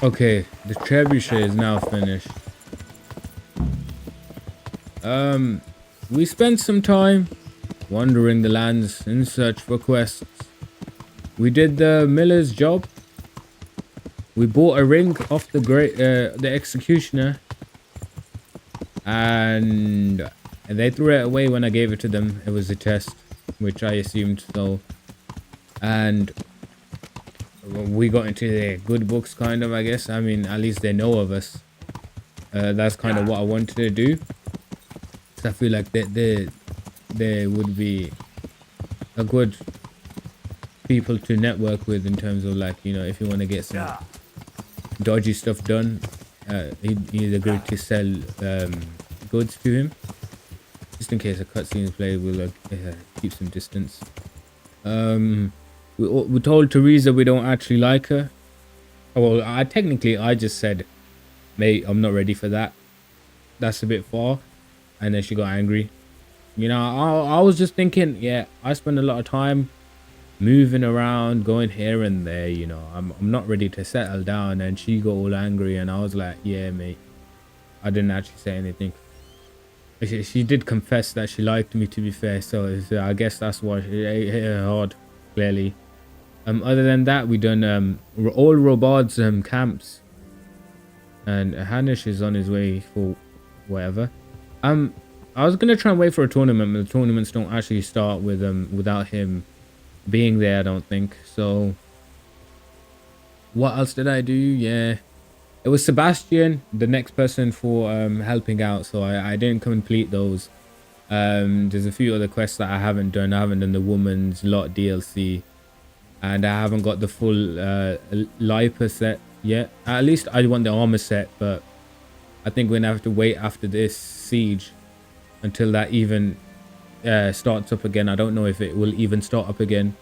Okay, the trebuchet is now finished. We spent some time wandering the lands in search for quests. We did the miller's job. We bought a ring off the executioner, and they threw it away when I gave it to them. It was a test, which I assumed so. And we got into the good books, kind of, I guess. I mean, at least they know of us. That's kind of what I wanted to do. So I feel like they would be a good people to network with in terms of, like, you know, if you want to get some dodgy stuff done, he's agreed to sell goods to him, just in case a cutscene is played. We'll keep some distance. We told Teresa we don't actually like her. Well, I just said, mate, I'm not ready for that. That's a bit far. And then she got angry. You know, I was just thinking, yeah, I spend a lot of time moving around, going here and there, you know. I'm not ready to settle down. And she got all angry, and I was like, yeah, mate. I didn't actually say anything. She did confess that she liked me, to be fair, so I guess that's why it hit her hard, clearly. Other than that, we done all Robard's camps, and Hanish is on his way for whatever. I was gonna try and wait for a tournament, but the tournaments don't actually start with without him being there, I don't think. So what else did I do? Yeah, it was Sebastian, the next person for helping out, so I didn't complete those. There's a few other quests that I haven't done. I haven't done the woman's lot DLC, and I haven't got the full Lipa set yet. At least I want the armor set, but I think we're gonna have to wait after this siege until that even starts up again. I don't know if it will even start up again,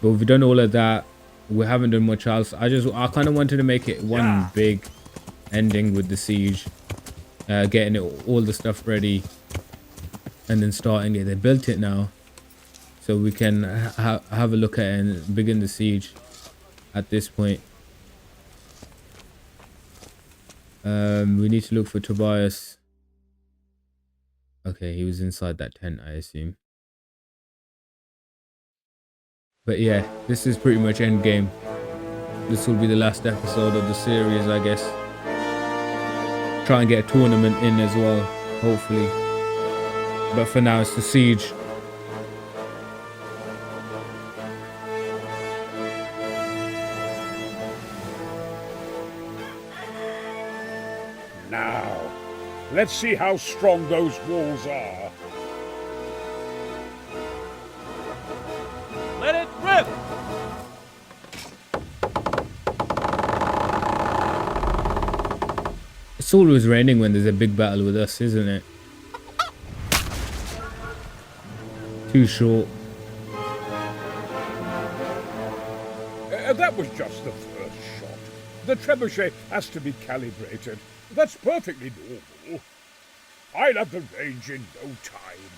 but we've done all of that. We haven't done much else. I kind of wanted to make it one big ending with the siege, getting all the stuff ready, and then starting it. They built it now, so we can have a look at it and begin the siege at this point. We need to look for Tobias. Okay, he was inside that tent, I assume. But yeah, this is pretty much end game. This will be the last episode of the series, I guess. Try and get a tournament in as well, hopefully. But for now, it's the siege. Now, let's see how strong those walls are. Let it rip! It's always raining when there's a big battle with us, isn't it? Too short. That was just the first shot. The trebuchet has to be calibrated. That's perfectly normal. I'll have the range in no time.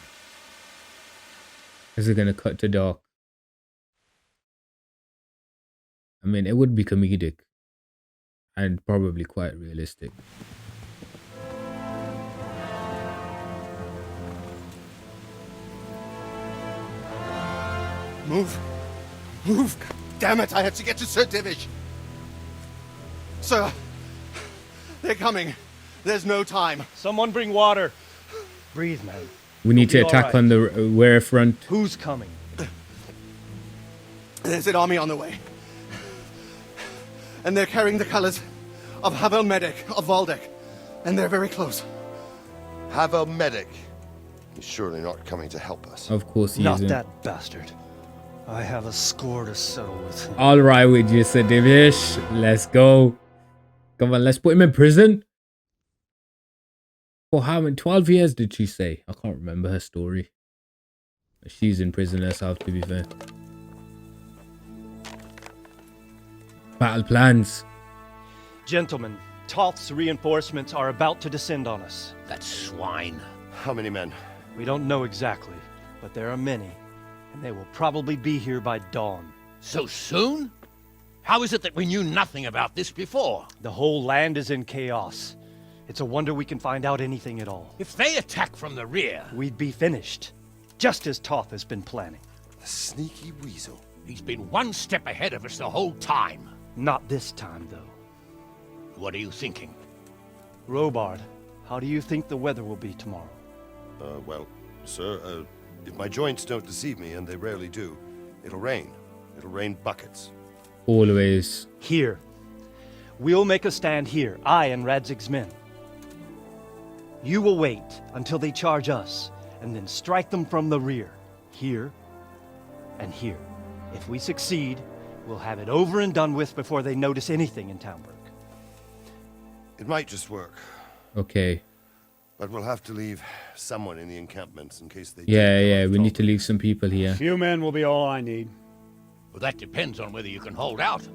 Is it gonna cut to dark? I mean, it would be comedic and probably quite realistic. Move. Move. God damn it, I have to get to Sir Divish. Sir, they're coming. There's no time. Someone bring water. Breathe, man. We need to You'll be attack all on the rear front. Who's coming? There's an army on the way. And they're carrying the colors of Havel Medic of Valdek. And they're very close. Havel Medic. He's surely not coming to help us. Of course he Not isn't. that bastard. I have a score to settle with him. All right with you, Sir Divish. Let's go. Come on, let's put him in prison. For how many? 12 years did she say? I can't remember her story. She's in prison herself, to be fair. Battle plans. Gentlemen, Toth's reinforcements are about to descend on us. That swine. How many men? We don't know exactly, but there are many, and they will probably be here by dawn. So soon? How is it that we knew nothing about this before? The whole land is in chaos. It's a wonder we can find out anything at all. If they attack from the rear, We'd be finished, just as Toth has been planning. A sneaky weasel. he's been one step ahead of us the whole time. Not this time, though. What are you thinking? Robard, how do you think the weather will be tomorrow? Well, sir, if my joints don't deceive me, and they rarely do, it'll rain. It'll rain buckets. Always. Here. We'll make a stand here, I and Radzig's men. You will wait until they charge us, and then strike them from the rear. Here and here. If we succeed, we'll have it over and done with before they notice anything in Talmberg. It might just work, Okay. but we'll have to leave someone in the encampments in case they... Yeah, we need to leave some people here. Few men will be all I need. Well, that depends on whether you can hold out.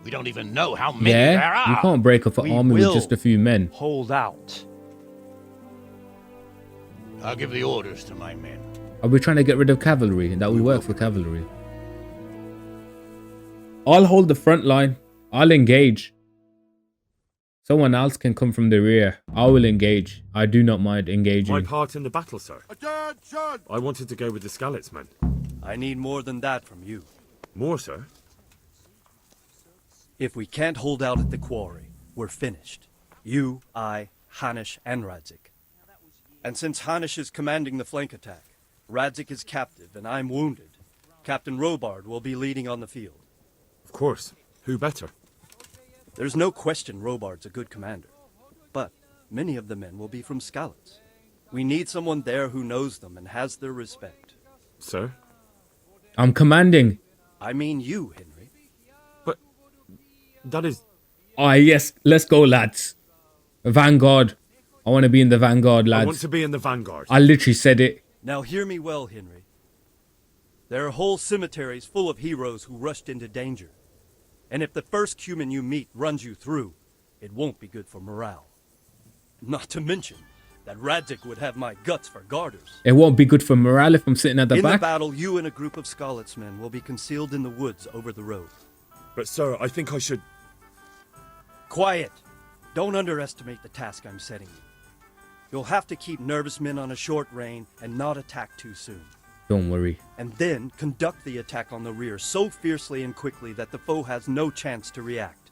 We don't even know how many there Yeah, are. you can't break up an We army with will just a few men. Hold out. I'll give the orders to my men. Are we trying to get rid of cavalry? That will work for cavalry. I'll hold the front line. I'll engage. Someone else can come from the rear. I will engage. I do not mind engaging. My part in the battle, sir. Attention! I wanted to go with the Skalitz men. I need more than that from you. More, sir? If we can't hold out at the quarry, we're finished. You, I, Hanish, and Radzig. And since Hanish is commanding the flank attack, Radzig is captive and I'm wounded, Captain Robard will be leading on the field. Of course. Who better? There's no question Robard's a good commander, but many of the men will be from Skalitz. We need someone there who knows them and has their respect. Sir? I'm commanding. I mean you, Henry. But that is... Ah, yes. Let's go, lads. Vanguard. I want to be in the vanguard, I want lads. to be in the vanguard. I literally said it. Now hear me well, Henry. There are whole cemeteries full of heroes who rushed into danger. And if the first human you meet runs you through, it won't be good for morale. Not to mention that Radzig would have my guts for garters. It won't be good for morale if I'm sitting at the In the back. battle, you and a group of Skalitz men will be concealed in the woods over the road. But, sir, I think I should... Quiet! Don't underestimate the task I'm setting you. You'll have to keep nervous men on a short rein and not attack too soon. Don't worry. And then conduct the attack on the rear so fiercely and quickly that the foe has no chance to react.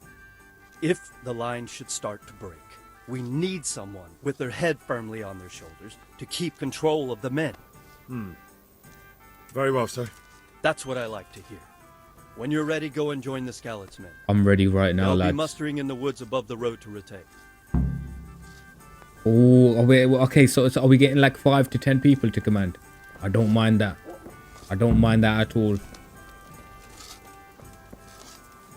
If the line should start to break, we need someone with their head firmly on their shoulders to keep control of the men. Very well, sir. That's what I like to hear. When you're ready, go and join the Skalitz men. I'm ready right now, They'll be lads. mustering in the woods above the road to retake. Oh, okay. So are we getting like 5 to 10 people to command? I don't mind that. I don't mind that at all.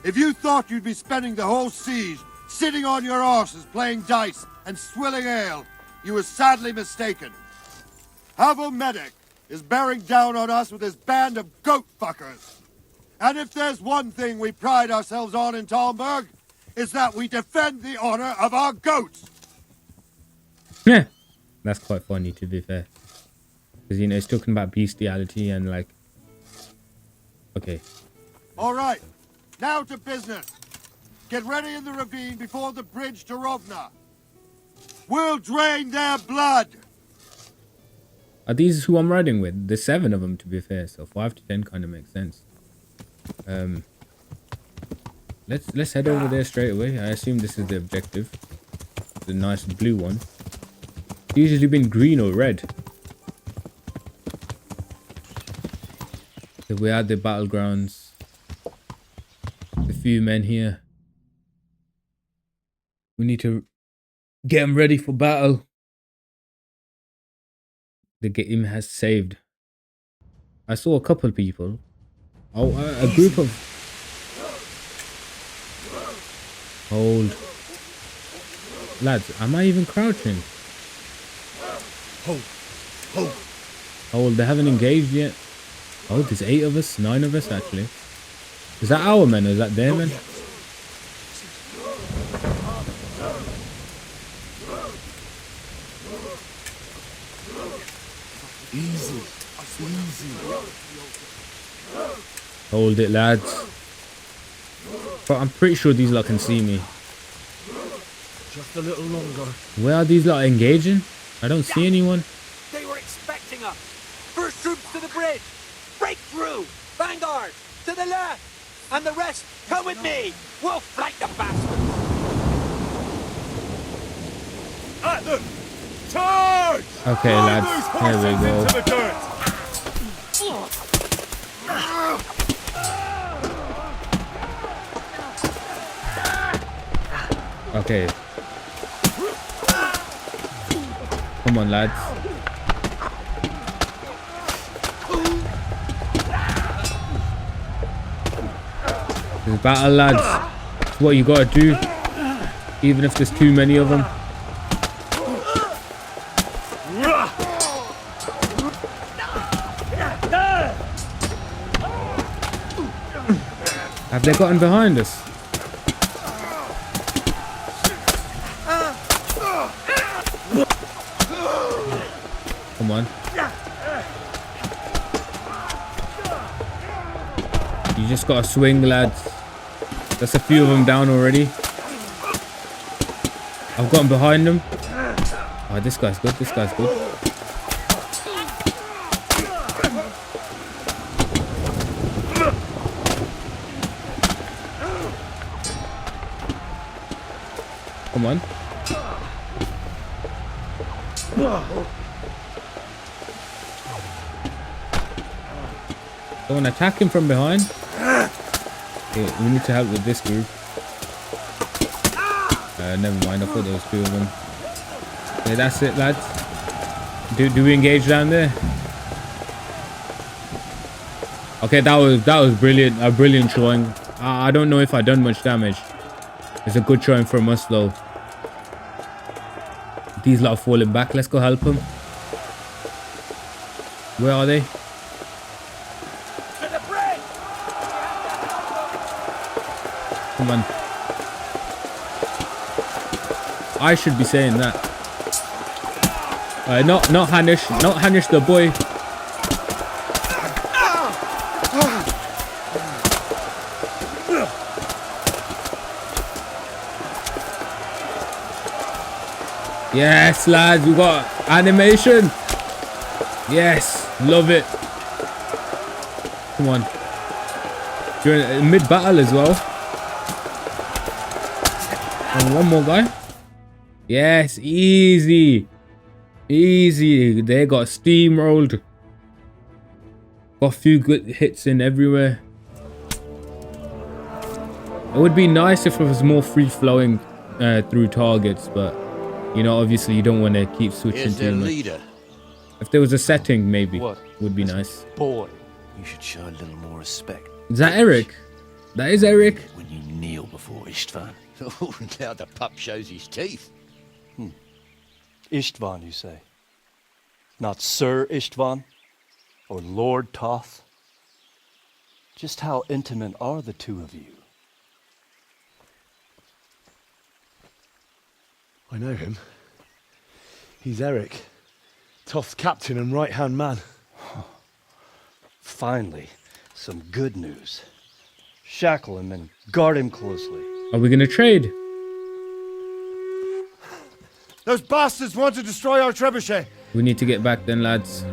If you thought you'd be spending the whole siege sitting on your arses playing dice and swilling ale, you were sadly mistaken. Havel Medic is bearing down on us with his band of goat fuckers. And if there's one thing we pride ourselves on in Talmberg, is that we defend the honor of our goats. Yeah, that's quite funny to be fair. Because, you know, it's talking about bestiality and like... Okay. All right, now to business. Get ready in the ravine before the bridge to Rovna. We'll drain their blood. Are these who I'm riding with? There's 7 of them to be fair, so 5 to 10 kind of makes sense. Let's head over there straight away. I assume this is the objective. The nice blue one. It's usually been green or red. So we're at the battlegrounds. A few men here. We need to get them ready for battle. The game has saved. I saw a couple people. Oh, a group of... Hold. Lads, am I even crouching? Hold, they haven't engaged yet. Oh, there's 8 of us, 9 of us actually. Is that our men or is that their men? Easy. Hold it, lads. But I'm pretty sure these lot can see me. Just a little longer. Where are these lot engaging? I don't see anyone. They were expecting us. First troops to the bridge. Break through. Vanguard to the left. And the rest, come with me. We'll flank the bastards. At them! Charge! Okay, Ride lads. those Here we horses go. into the dirt. Okay. Come on, lads. This is battle, lads. It's what you gotta do. Even if there's too many of them. Have they gotten behind us? Come on. You just gotta swing, lads. There's a few of them down already. I've gotten behind them. Oh, this guy's good. This guy's good. Come on. Don't attack him from behind. Okay, we need to help with this group. Never mind, I thought there was two of them. Okay, that's it, lads. Do we engage down there? Okay, that was brilliant. A brilliant showing. I don't know if I done much damage. It's a good showing from us though. These lot are falling back. Let's go help them. Where are they? To the bridge. Come on. I should be saying that. Not Hanish the boy. Yes, lads, we got animation. Yes, love it. Come on. During mid-battle as well. And one more guy. Yes, easy. Easy. They got steamrolled. Got a few good hits in everywhere. It would be nice if it was more free-flowing through targets, but you know, obviously you don't want to keep switching Here's their too much. leader. If there was a setting, maybe What? would be nice. Boy. You should show a little more respect Is that Erik? That is Erik. when you kneel before Istvan. Oh, now the pup shows his teeth. Istvan, you say? Not Sir Istvan? Or Lord Toth? Just how intimate are the two of you? I know him. He's Erik, Toth's captain and right-hand man. Finally, some good news. Shackle him and guard him closely. Are we gonna trade? Those bastards want to destroy our trebuchet. We need to get back then, lads.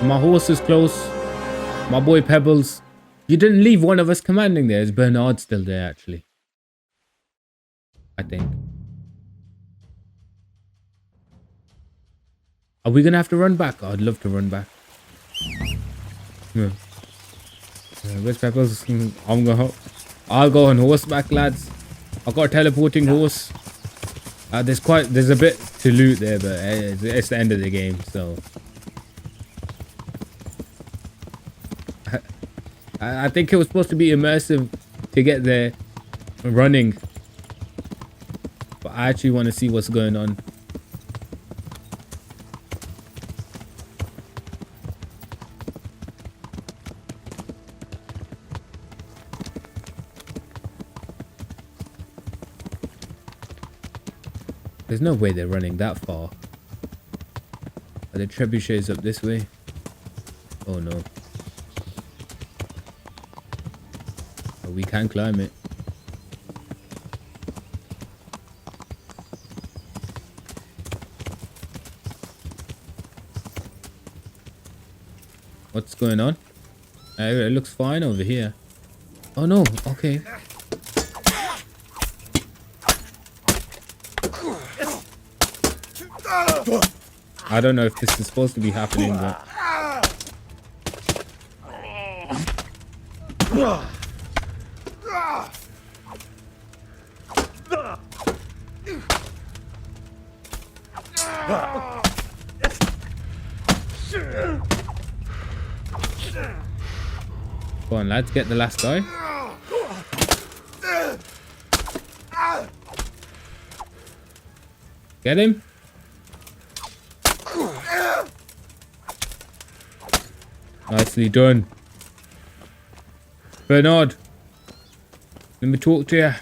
My horse is close. My boy Pebbles. You didn't leave one of us commanding there. Is Bernard still there, actually? I think. Are we gonna have to run back? Oh, I'd love to run back. Yeah. Where's Pebbles? I'll go on horseback, lads. I've got a teleporting horse. There's a bit to loot there, but it's the end of the game, so I think it was supposed to be immersive to get there running, but I actually want to see what's going on. There's no way they're running that far. Are the trebuchets up this way? Oh no. Oh, we can climb it. What's going on? It looks fine over here. Oh no, okay. I don't know if this is supposed to be happening, but... Go on, lads, get the last guy. Get him. Nicely done. Bernard, let me talk to you.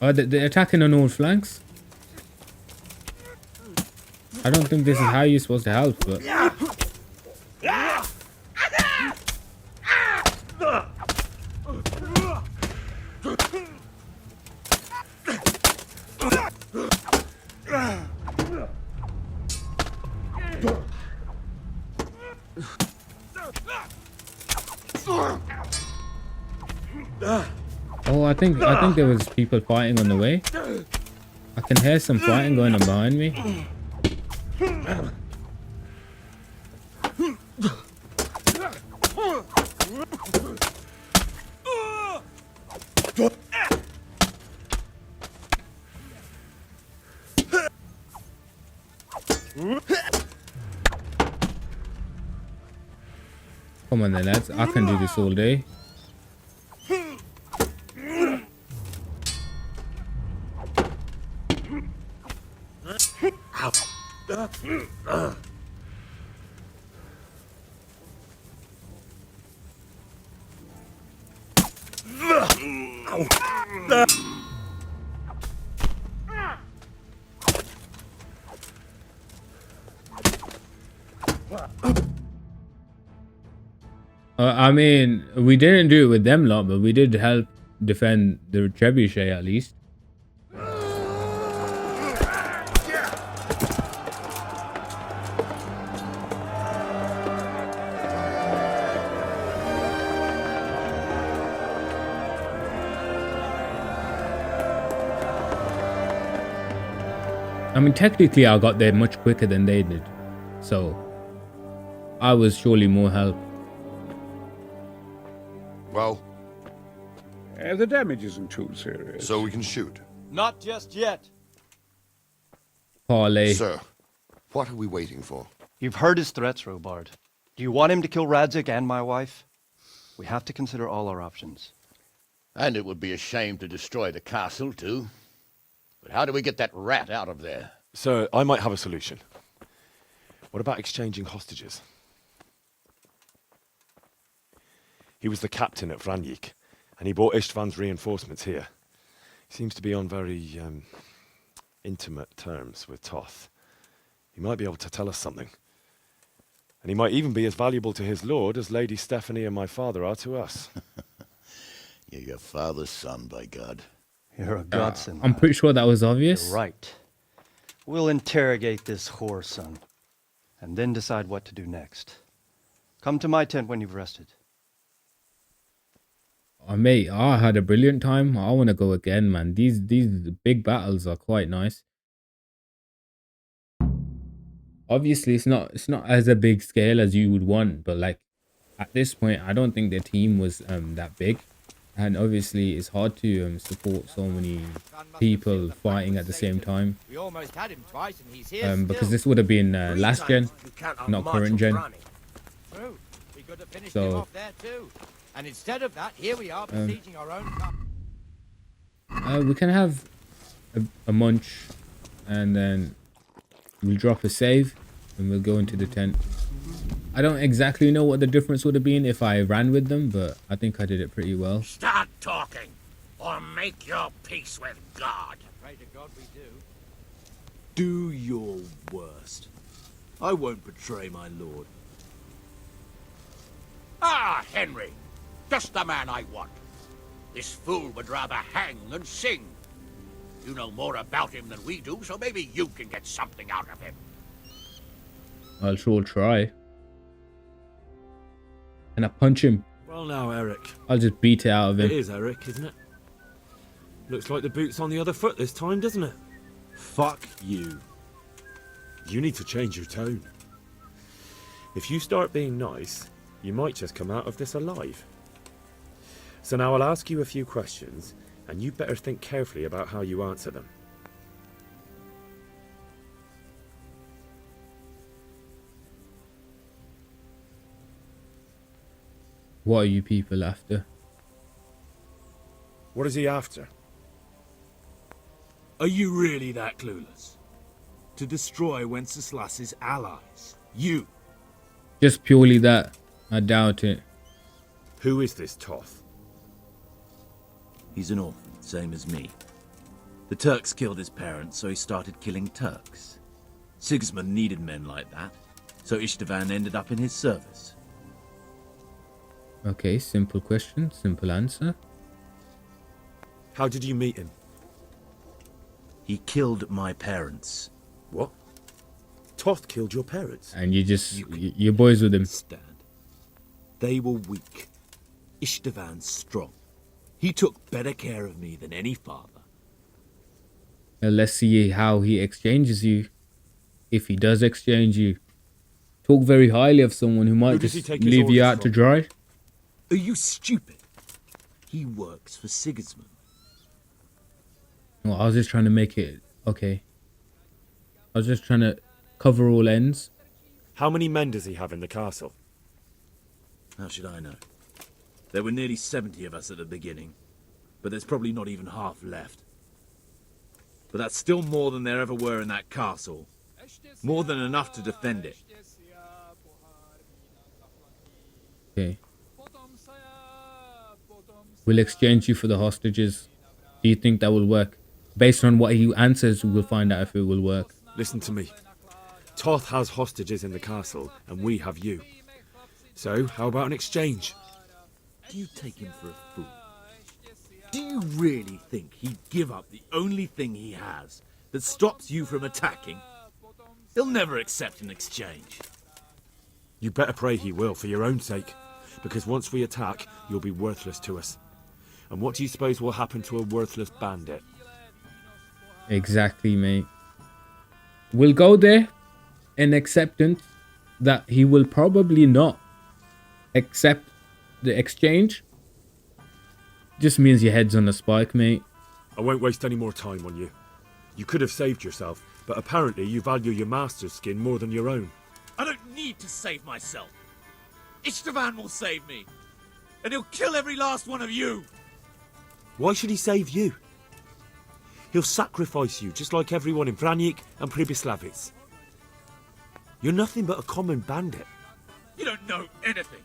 Oh, they're attacking on all flanks. I don't think this is how you're supposed to help, but... Oh, I think there was people fighting on the way. I can hear some fighting going on behind me. Come on then, lads. I can do this all day. I mean, we didn't do it with them lot, but we did help defend the trebuchet at least. I mean, technically I got there much quicker than they did, so I was surely more help. Well, The damage isn't too serious. so we can shoot. Not just yet. Parley. Sir, what are we waiting for? You've heard his threats, Robard. Do you want him to kill Radzig and my wife? We have to consider all our options. And it would be a shame to destroy the castle, too. But how do we get that rat out of there? Sir, I might have a solution. What about exchanging hostages? He was the captain at Vranjik, and he brought Istvan's reinforcements here. He seems to be on very intimate terms with Toth. He might be able to tell us something. And he might even be as valuable to his lord as Lady Stephanie and my father are to us. You're your father's son, by God. You're a godsend. I'm pretty sure that was obvious. You're right. We'll interrogate this whore son, and then decide what to do next. Come to my tent when you've rested. Oh, mate, I had a brilliant time. I want to go again, man. These big battles are quite nice. Obviously, it's not as a big scale as you would want, but like at this point, I don't think their team was that big, and obviously, it's hard to support so many people fighting at the same time. We almost had him twice, and he's here Because this would have been last gen, not current gen. True. We could have finished So- him off there too. And instead of that, here we are besieging our own camp. We can have a munch, and then we'll drop a save, and we'll go into the tent. I don't exactly know what the difference would have been if I ran with them, but I think I did it pretty well. Start talking, or make your peace with God. Pray to God we do. Do your worst. I won't betray my lord. Ah, Henry, just the man I want. This fool would rather hang than sing. You know more about him than we do, so maybe you can get something out of him. I'll sure try. And I punch him. Well now, Erik. I'll just beat it out of It him. is Erik, isn't it? Looks like the boot's on the other foot this time, doesn't it? Fuck you. You need to change your tone. If you start being nice, you might just come out of this alive. So now I'll ask you a few questions, and you better think carefully about how you answer them. What are you people after? What is he after? Are you really that clueless? To destroy Wenceslas's allies. You. Just purely that. I doubt it. Who is this Toth? He's an orphan, same as me. The Turks killed his parents, so he started killing Turks. Sigismund needed men like that, so Istvan ended up in his service. Okay, simple question, simple answer. How did you meet him? He killed my parents. What? Toth killed your parents? And you're boys with him. Understand. They were weak. Istvan's strong. He took better care of me than any father. Now let's see how he exchanges you. If he does exchange you. Talk very highly of someone who might Who does he just take his leave you orders out to from? dry. Are you stupid? He works for Sigismund. No, I was just trying to make it okay. I was just trying to cover all ends. How many men does he have in the castle? How should I know? There were nearly 70 of us at the beginning, but there's probably not even half left. But that's still more than there ever were in that castle. More than enough to defend it. Okay. We'll exchange you for the hostages. Do you think that will work? Based on what he answers, we'll find out if it will work. Listen to me. Toth has hostages in the castle, and we have you. So, how about an exchange? Do you take him for a fool? Do you really think he'd give up the only thing he has that stops you from attacking? He'll never accept an exchange. You better pray he will, for your own sake. Because once we attack, you'll be worthless to us. And what do you suppose will happen to a worthless bandit? Exactly, mate. We'll go there in acceptance that he will probably not accept the exchange. Just means your head's on a spike, mate. I won't waste any more time on you. You could have saved yourself, but apparently you value your master's skin more than your own. I don't need to save myself. Istvan will save me. And he'll kill every last one of you. Why should he save you? He'll sacrifice you, just like everyone in Vranjik and Pribyslavitz. You're nothing but a common bandit. You don't know anything.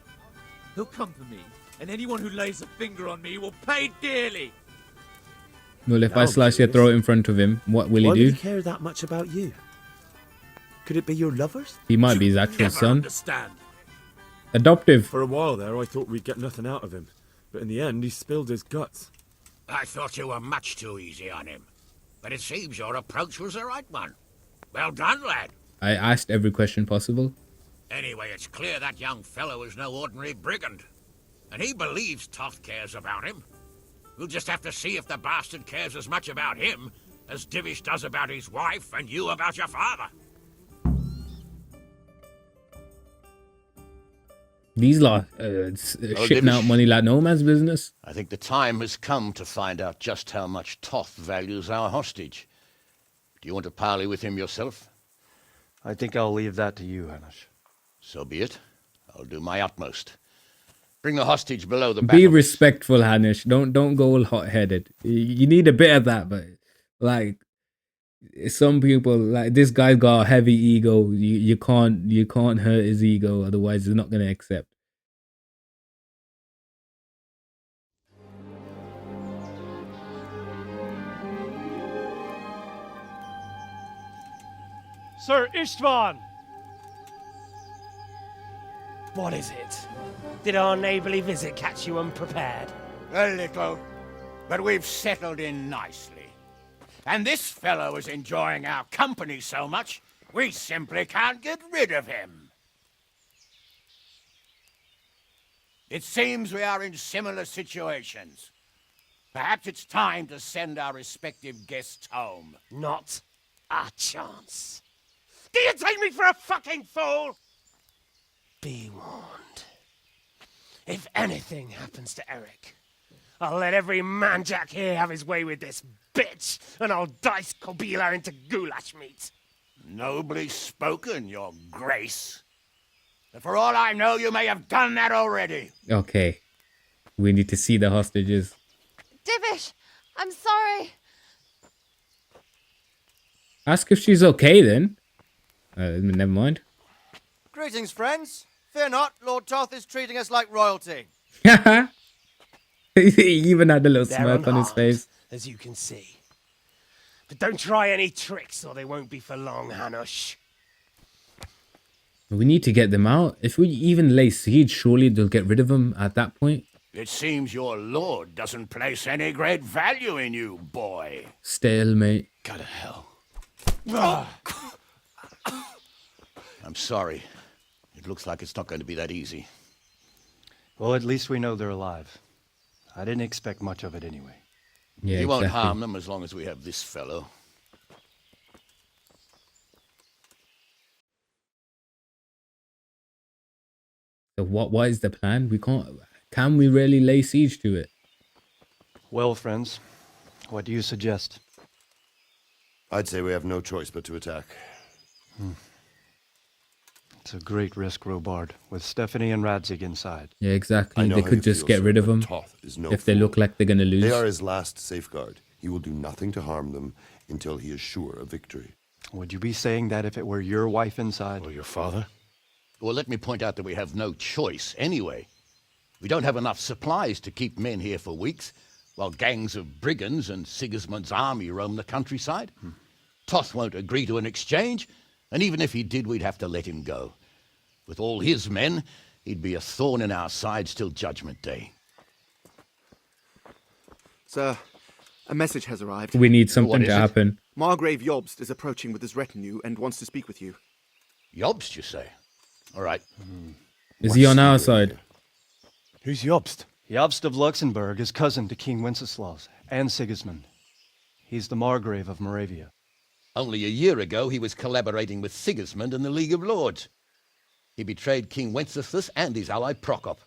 He'll come for me, and anyone who lays a finger on me will pay dearly. Well, if Now I I'm slice your curious. throat in front of him, what will Why he would do? he care that much about you? Could it be your lovers? He might be his You actual never son. understand. Adoptive. For a while there, I thought we'd get nothing out of him. But in the end, he spilled his guts. I thought you were much too easy on him. But it seems your approach was the right one. Well done, lad. I asked every question possible. Anyway, it's clear that young fellow is no ordinary brigand. And he believes Toth cares about him. We'll just have to see if the bastard cares as much about him as Divish does about his wife and you about your father. These lot shipping out Divish. money like no man's business. I think the time has come to find out just how much Toth values our hostage. Do you want to parley with him yourself? I think I'll leave that to you, Hanish. So be it. I'll do my utmost. Bring the hostage below the Be battle. respectful, Hanish. Don't go all hot-headed. You need a bit of that, but like some people, like this guy's got a heavy ego. You can't hurt his ego, otherwise he's not gonna accept. Sir Istvan! What is it? Did our neighbourly visit catch you unprepared? A little, but we've settled in nicely. And this fellow is enjoying our company so much, we simply can't get rid of him. It seems we are in similar situations. Perhaps it's time to send our respective guests home. Not a chance. Do you take me for a fucking fool? Be warned. If anything happens to Erik, I'll let every manjack here have his way with this bitch, and I'll dice Kobila into goulash meat. Nobly spoken, your grace. But for all I know, you may have done that already. Okay. We need to see the hostages. Divish, I'm sorry. Ask if she's okay then. Never mind. Greetings, friends. Fear not, Lord Toth is treating us like royalty. He even had a little They're smirk on his unharmed, face. as you can see. But don't try any tricks, or they won't be for long, Hanush. We need to get them out. If we even lay siege, surely they'll get rid of them at that point. It seems your lord doesn't place any great value in you, boy. Stalemate. Go to hell. I'm sorry. It looks like it's not going to be that easy. Well, at least we know they're alive. I didn't expect much of it anyway. Yeah, You won't exactly. harm them as long as we have this fellow. So what is the plan? Can we really lay siege to it? Well, friends, what do you suggest? I'd say we have no choice but to attack. It's a great risk, Robard, with Stephanie and Radzig inside. Yeah, I exactly. know They how could you just feel, get sir, rid of but them Toth is no if they fool. look like they're gonna lose. They are his last safeguard. He will do nothing to harm them until he is sure of victory. Would you be saying that if it were your wife inside? Or your father? Well, let me point out that we have no choice anyway. We don't have enough supplies to keep men here for weeks, while gangs of brigands and Sigismund's army roam the countryside. Toth won't agree to an exchange, and even if he did, we'd have to let him go. With all his men, he'd be a thorn in our sides till Judgment Day. Sir, a message has arrived. We need something What to is it? happen. Margrave Jobst is approaching with his retinue and wants to speak with you. Jobst, you say? All right. Is he on our side? Who's Jobst? Jobst of Luxembourg is cousin to King Wenceslaus and Sigismund. He's the Margrave of Moravia. Only a year ago, he was collaborating with Sigismund and the League of Lords. He betrayed King Wenceslas and his ally Prokop.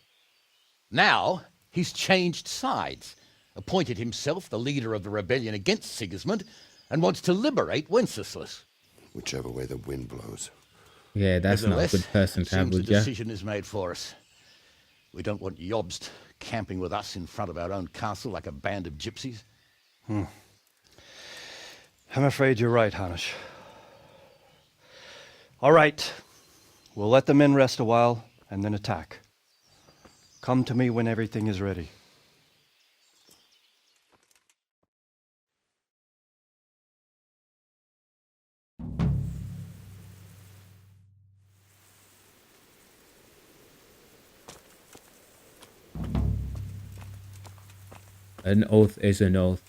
Now, he's changed sides, appointed himself the leader of the rebellion against Sigismund, and wants to liberate Wenceslas. Whichever way the wind blows. Yeah, that's not a Nevertheless, good person to have seems with the you. decision is made for us. We don't want Jobst camping with us in front of our own castle like a band of gypsies. I'm afraid you're right, Hanush. All right. We'll let the men rest a while and then attack. Come to me when everything is ready. An oath is an oath.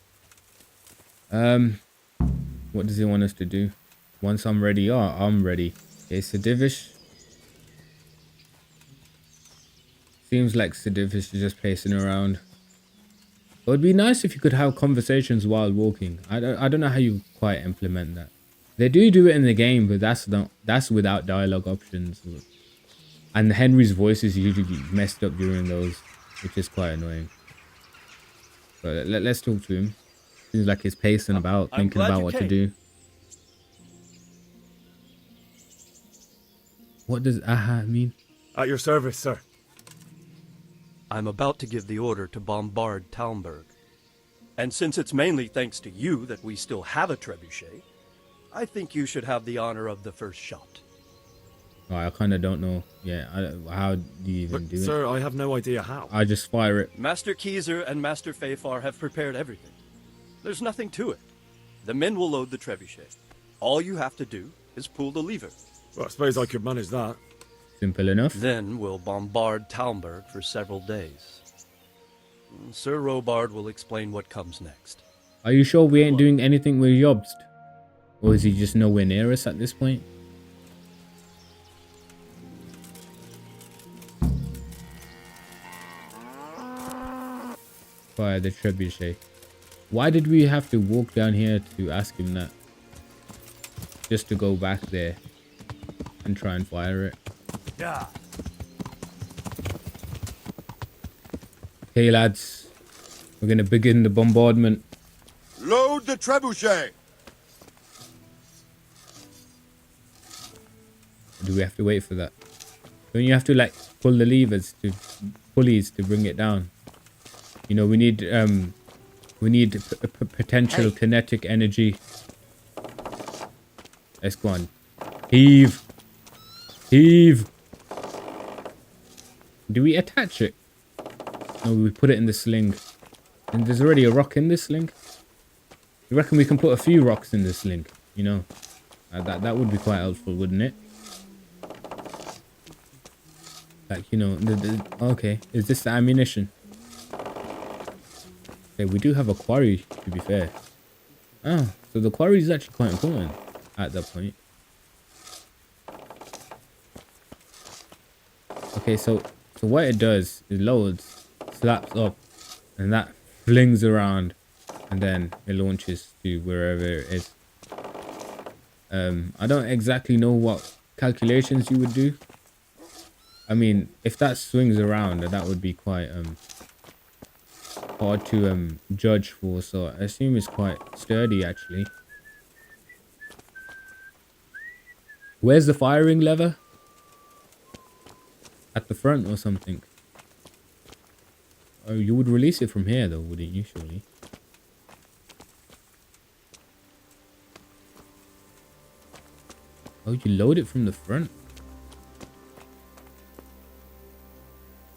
What does he want us to do? Once I'm ready, I'm ready. Okay, Sedivish. Seems like Sedivish is just pacing around. It would be nice if you could have conversations while walking. I don't know how you quite implement that. They do it in the game, but that's without dialogue options. And Henry's voice is usually messed up during those, which is quite annoying. But let's talk to him. Seems like he's pacing about, thinking about what to do. What does aha mean? At your service, sir. I'm about to give the order to bombard Talmberg. And since it's mainly thanks to you that we still have a trebuchet, I think you should have the honor of the first shot. Oh, I kind of don't know. Yeah, how do you even do it? Sir, I have no idea how. I just fire it. Master Keyser and Master Fafar have prepared everything. There's nothing to it. The men will load the trebuchet. All you have to do is pull the lever. Well, I suppose I could manage that. Simple enough. Then we'll bombard Talmberg for several days. Sir Robard will explain what comes next. Are you sure we ain't doing anything with Jobst? Or is he just nowhere near us at this point? Fire the trebuchet. Why did we have to walk down here to ask him that? Just to go back there and try and fire it. Yeah. Okay, lads. We're going to begin the bombardment. Load the trebuchet. Do we have to wait for that? Don't you have to like pull the levers to pulleys to bring it down? You know, we need potential kinetic energy. Let's go on. Heave. Heave. Do we attach it? No, we put it in the sling. And there's already a rock in this sling. You reckon we can put a few rocks in this sling? You know, that would be quite helpful, wouldn't it? Like, you know, okay, is this the ammunition? Okay, we do have a quarry, to be fair. Oh, so the quarry is actually quite important at that point. Okay, so what it does is loads, slaps up, and that flings around, and then it launches to wherever it is. I don't exactly know what calculations you would do. I mean, if that swings around, that would be quite hard to judge for, so I assume it's quite sturdy actually. Where's the firing lever? At the front or something? Oh, you would release it from here though, wouldn't you, surely? Oh, you load it from the front?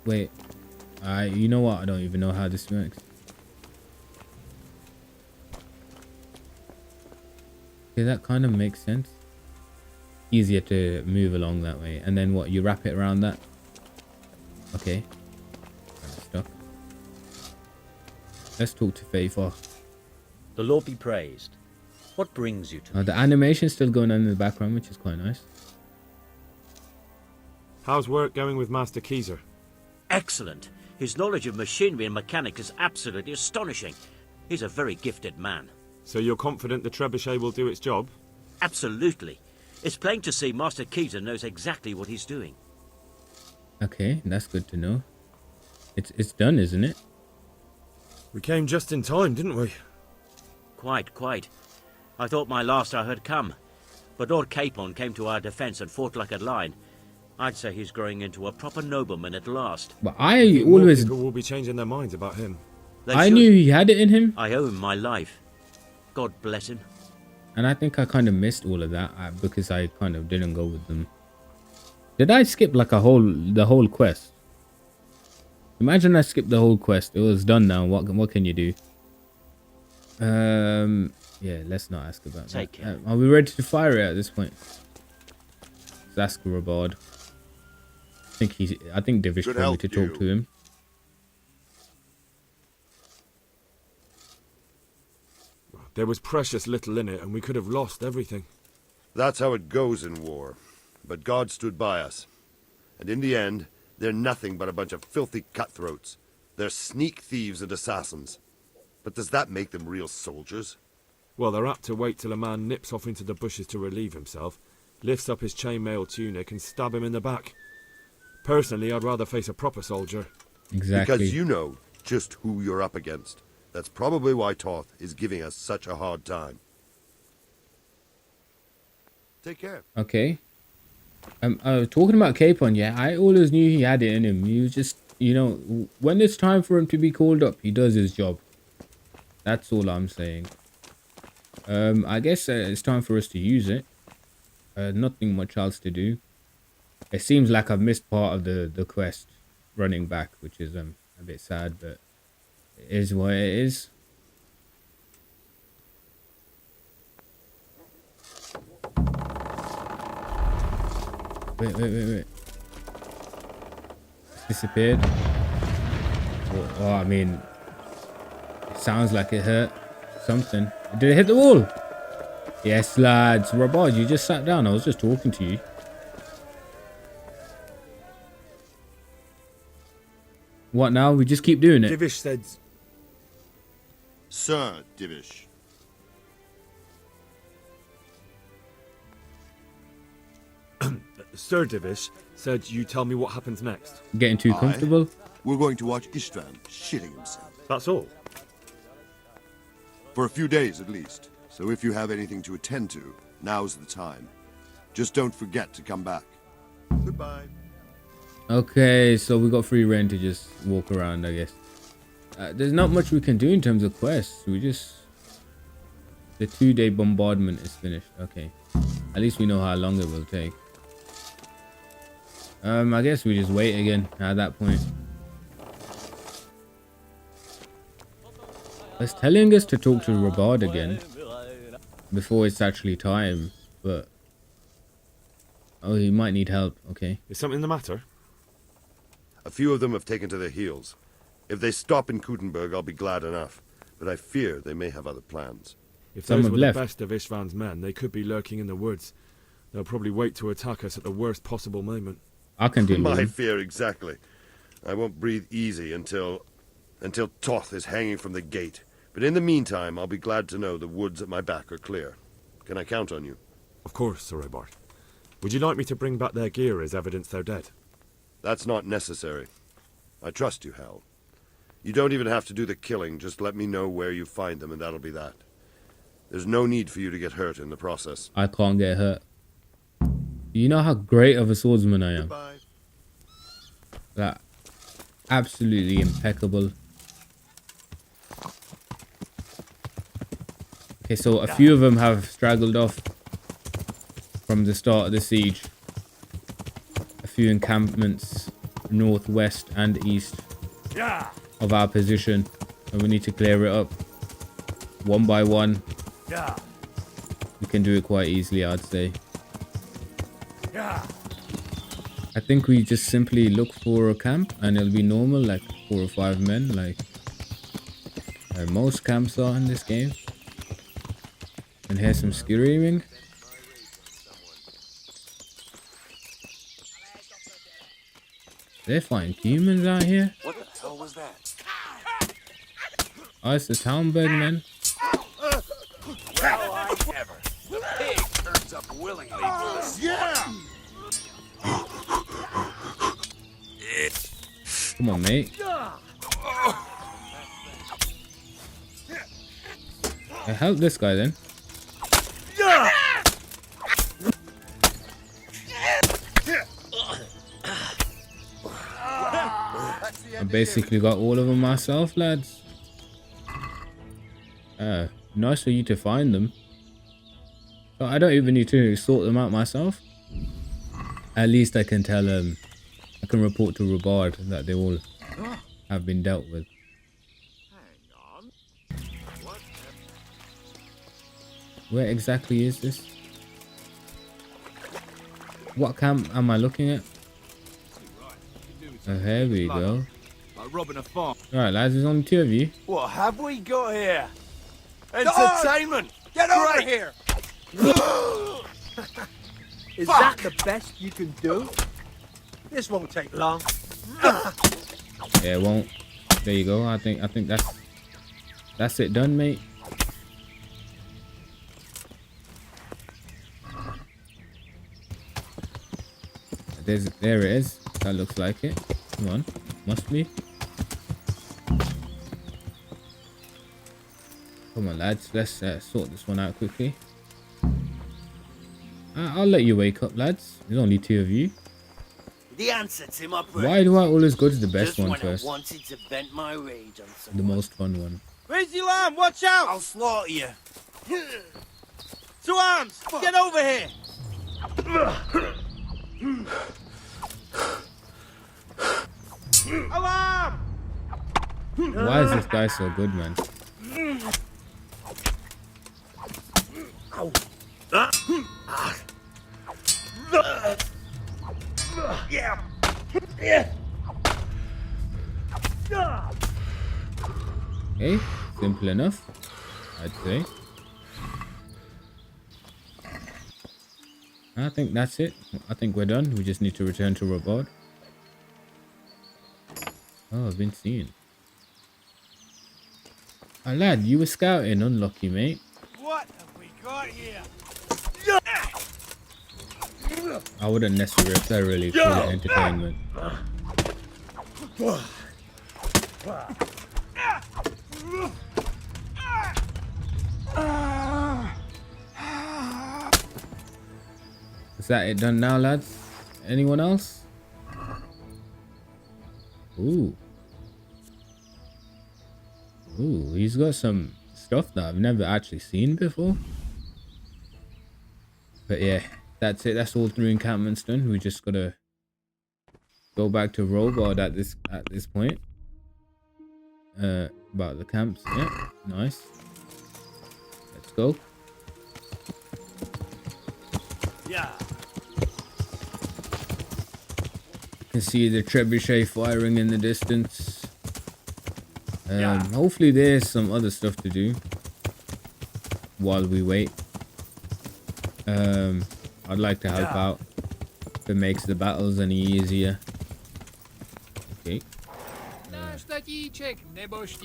Wait, you know what? I don't even know how this works. Okay, that kind of makes sense. Easier to move along that way. And then what? You wrap it around that? Okay. Kind of stuck. Let's talk to Faithful. The Lord be praised. What brings you to me? The animation's still going on in the background, which is quite nice. How's work going with Master Keyser? Excellent. His knowledge of machinery and mechanics is absolutely astonishing. He's a very gifted man. So you're confident the trebuchet will do its job? Absolutely. It's plain to see Master Keyser knows exactly what he's doing. Okay, that's good to know. It's done, isn't it? We came just in time, didn't we? Quite. I thought my last hour had come. But Lord Capon came to our defence and fought like a lion. I'd say he's growing into a proper nobleman at last. But I always... People will be changing their minds about him. I knew he had it in him. I owe him my life. God bless him. And I think I kind of missed all of that because I kind of didn't go with them. Did I skip like the whole quest? Imagine I skipped the whole quest. It was done now. What can you do? Yeah, let's not ask about that. Are we ready to fire it at this point? Let's ask Rabard. I think Divish told me to talk to him. There was precious little in it, and we could have lost everything. That's how it goes in war. But God stood by us. And in the end, they're nothing but a bunch of filthy cutthroats. They're sneak thieves and assassins. But does that make them real soldiers? Well, they're apt to wait till a man nips off into the bushes to relieve himself, lifts up his chainmail tunic and stab him in the back. Personally, I'd rather face a proper soldier. Exactly. Because you know just who you're up against. That's probably why Toth is giving us such a hard time. Take care. Okay. Talking about Capon, yeah, I always knew he had it in him. He was just, you know, when it's time for him to be called up, he does his job. That's all I'm saying. I guess it's time for us to use it. Nothing much else to do. It seems like I've missed part of the quest running back, which is a bit sad, but it is what it is. Wait. It's disappeared. Oh, I mean, it sounds like it hurt something. Did it hit the wall? Yes, lads. Robard, you just sat down. I was just talking to you. What now? We just keep doing it? Divish said Sir Divish. Sir Divish said you tell me what happens next. Getting too comfortable? We're going to watch Istvan shitting himself. That's all? For a few days at least. So if you have anything to attend to, now's the time. Just don't forget to come back. Goodbye. Okay, so we got free reign to just walk around, I guess. There's not much we can do in terms of quests. We just... The 2-day bombardment is finished. Okay. At least we know how long it will take. I guess we just wait again at that point. It's telling us to talk to Rabard again before it's actually time, but oh, he might need help. Okay. Is something the matter? A few of them have taken to their heels. If they stop in Kutenberg, I'll be glad enough, but I fear they may have other plans. If those were the best of Istvan's men, they could be lurking in the woods. They'll probably wait to attack us at the worst possible moment. I can do my fear exactly. I won't breathe easy until Toth is hanging from the gate. But in the meantime, I'll be glad to know the woods at my back are clear. Can I count on you? Of course, Sir Radzig. Would you like me to bring back their gear as evidence they're dead? That's not necessary. I trust you, Hal. You don't even have to do the killing. Just let me know where you find them, and that'll be that. There's no need for you to get hurt in the process. I can't get hurt. You know how great of a swordsman I am. Goodbye. That absolutely impeccable. Okay, so a few of them have straggled off from the start of the siege. A few encampments northwest and east of our position, and we need to clear it up one by one. We can do it quite easily, I'd say. I think we just simply look for a camp and it'll be normal, like 4 or 5 men, like most camps are in this game. And here's some screaming. They're fighting humans out here. What the hell was that? Oh, it's the Talmberg, man. Well, I never. The pig turns up willingly for the slaughter. Come on, mate. Help this guy then. I basically got all of them myself, lads. Nice for you to find them. So I don't even need to sort them out myself. At least I can tell I can report to Rabard that they all have been dealt with. Where exactly is this? What camp am I looking at? Oh, here we go. Like robbing a farm. Alright, lads, there's only 2 of you. What have we got here? Entertainment! Get over here! Is that the best you can do? This won't take long. Yeah, it won't. There you go. I think that's it done, mate. There it is. That looks like it. Come on, must be. Come on, lads. Let's sort this one out quickly. I'll let you wake up, lads. There's only 2 of you. The answer to my prayer. Why do I always go to the best one when first? I wanted to vent my rage on The most fun one. Raise the alarm! Watch out! I'll slaughter you. 2 arms! Get over here! Alarm! Why is this guy so good, man? Okay, simple enough, I'd say. I think that's it. I think we're done. We just need to return to Rabard. Oh, I've been seen. Lad, you were scouting. Unlucky, mate. What have we got here? I wouldn't necessarily call it entertainment. Is that it done now, lads? Anyone else? Ooh. Ooh, he's got some stuff that I've never actually seen before. But yeah, that's it. That's all 3 encampments done. We just gotta go back to Robard at this point. About the camps. Yeah, nice. Let's go. Yeah. You can see the trebuchet firing in the distance. Hopefully there's some other stuff to do while we wait. I'd like to help out if it makes the battles any easier. Okay.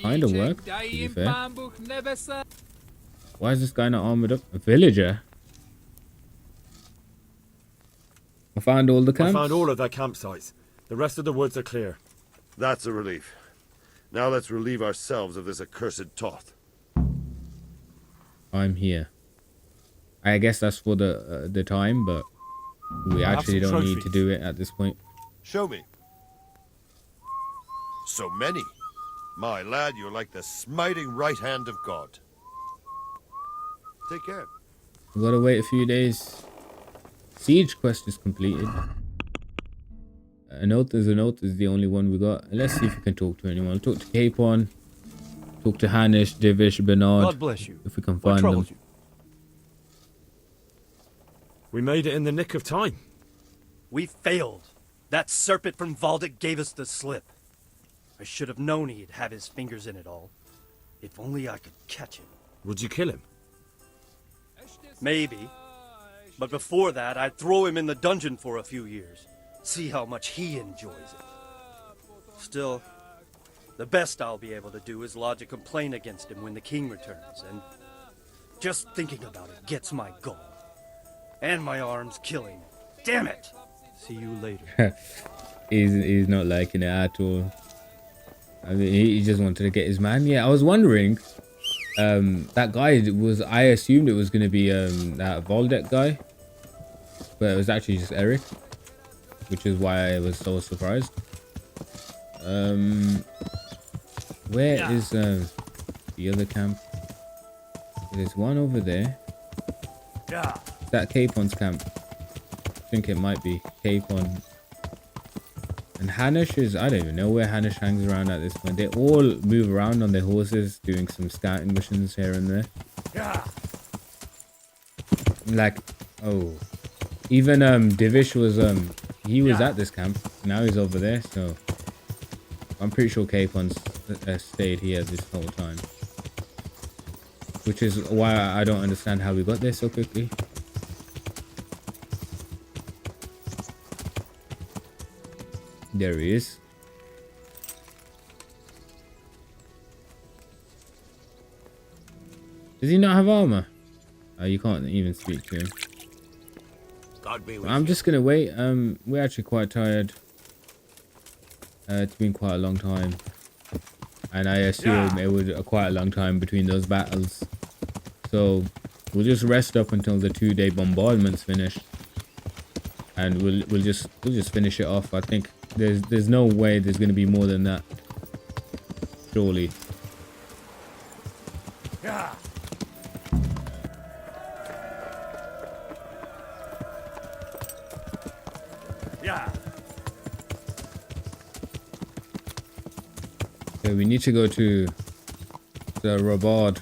Kind of worked, to be fair. Why is this guy not armored up? A villager? I found all the camps. I found all of their campsites. The rest of the woods are clear. That's a relief. Now let's relieve ourselves of this accursed Toth. I'm here. I guess that's for the time, but we actually don't need to do it at this point. Show me. So many. My lad, you're like the smiting right hand of God. Take care. We gotta wait a few days. Siege quest is completed. A note is the only one we got. Let's see if we can talk to anyone. Talk to Capon. Talk to Hanish, Divish, Bernard. God bless you. If we can find them. You? We made it in the nick of time. We failed. That serpent from Valdic gave us the slip. I should have known he'd have his fingers in it all. If only I could catch him. Would you kill him? Maybe. But before that, I'd throw him in the dungeon for a few years. See how much he enjoys it. Still, the best I'll be able to do is lodge a complaint against him when the king returns, and just thinking about it gets my gall. And my arms killing. Damn it! See you later. He's not liking it at all. I mean, he just wanted to get his man. Yeah, I was wondering. That guy was. I assumed it was going to be that Voldek guy, but it was actually just Erik, which is why I was so surprised. Where is the other camp? There's one over there. Yeah. Is that Capon's camp? I think it might be Capon. And Hanish is, I don't even know where Hanish hangs around at this point. They all move around on their horses, doing some scouting missions here and there. Yeah. Like, oh, even Divish was he was at this camp. Now he's over there, so I'm pretty sure Capon's stayed here this whole time. Which is why I don't understand how we got there so quickly. There he is. Does he not have armor? Oh, you can't even speak to him. God be with I'm you. just gonna wait. We're actually quite tired. It's been quite a long time, and I assume it was quite a long time between those battles. So we'll just rest up until the 2-day bombardment's finished, and we'll just finish it off. I think there's no way there's gonna be more than that. Surely. Yeah. Yeah. So we need to go to the Rabard.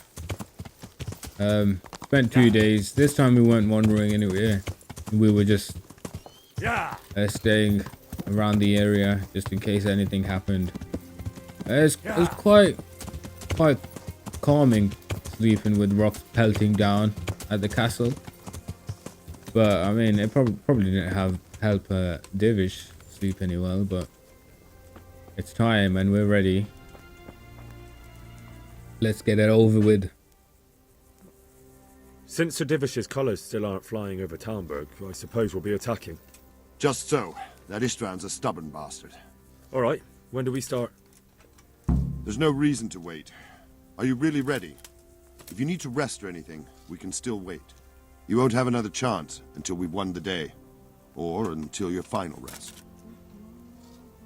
Spent 2 days. This time we weren't wandering anywhere. We were just staying around the area just in case anything happened. It was quite calming sleeping with rocks pelting down at the castle. But I mean, it probably didn't help Divish sleep any well. But it's time and we're ready. Let's get it over with. Since Sir Divish's colours still aren't flying over Talmberg, I suppose we'll be attacking. Just so. That Istvand's a stubborn bastard. All right, when do we start? There's no reason to wait. Are you really ready? If you need to rest or anything, we can still wait. You won't have another chance until we've won the day. Or until your final rest.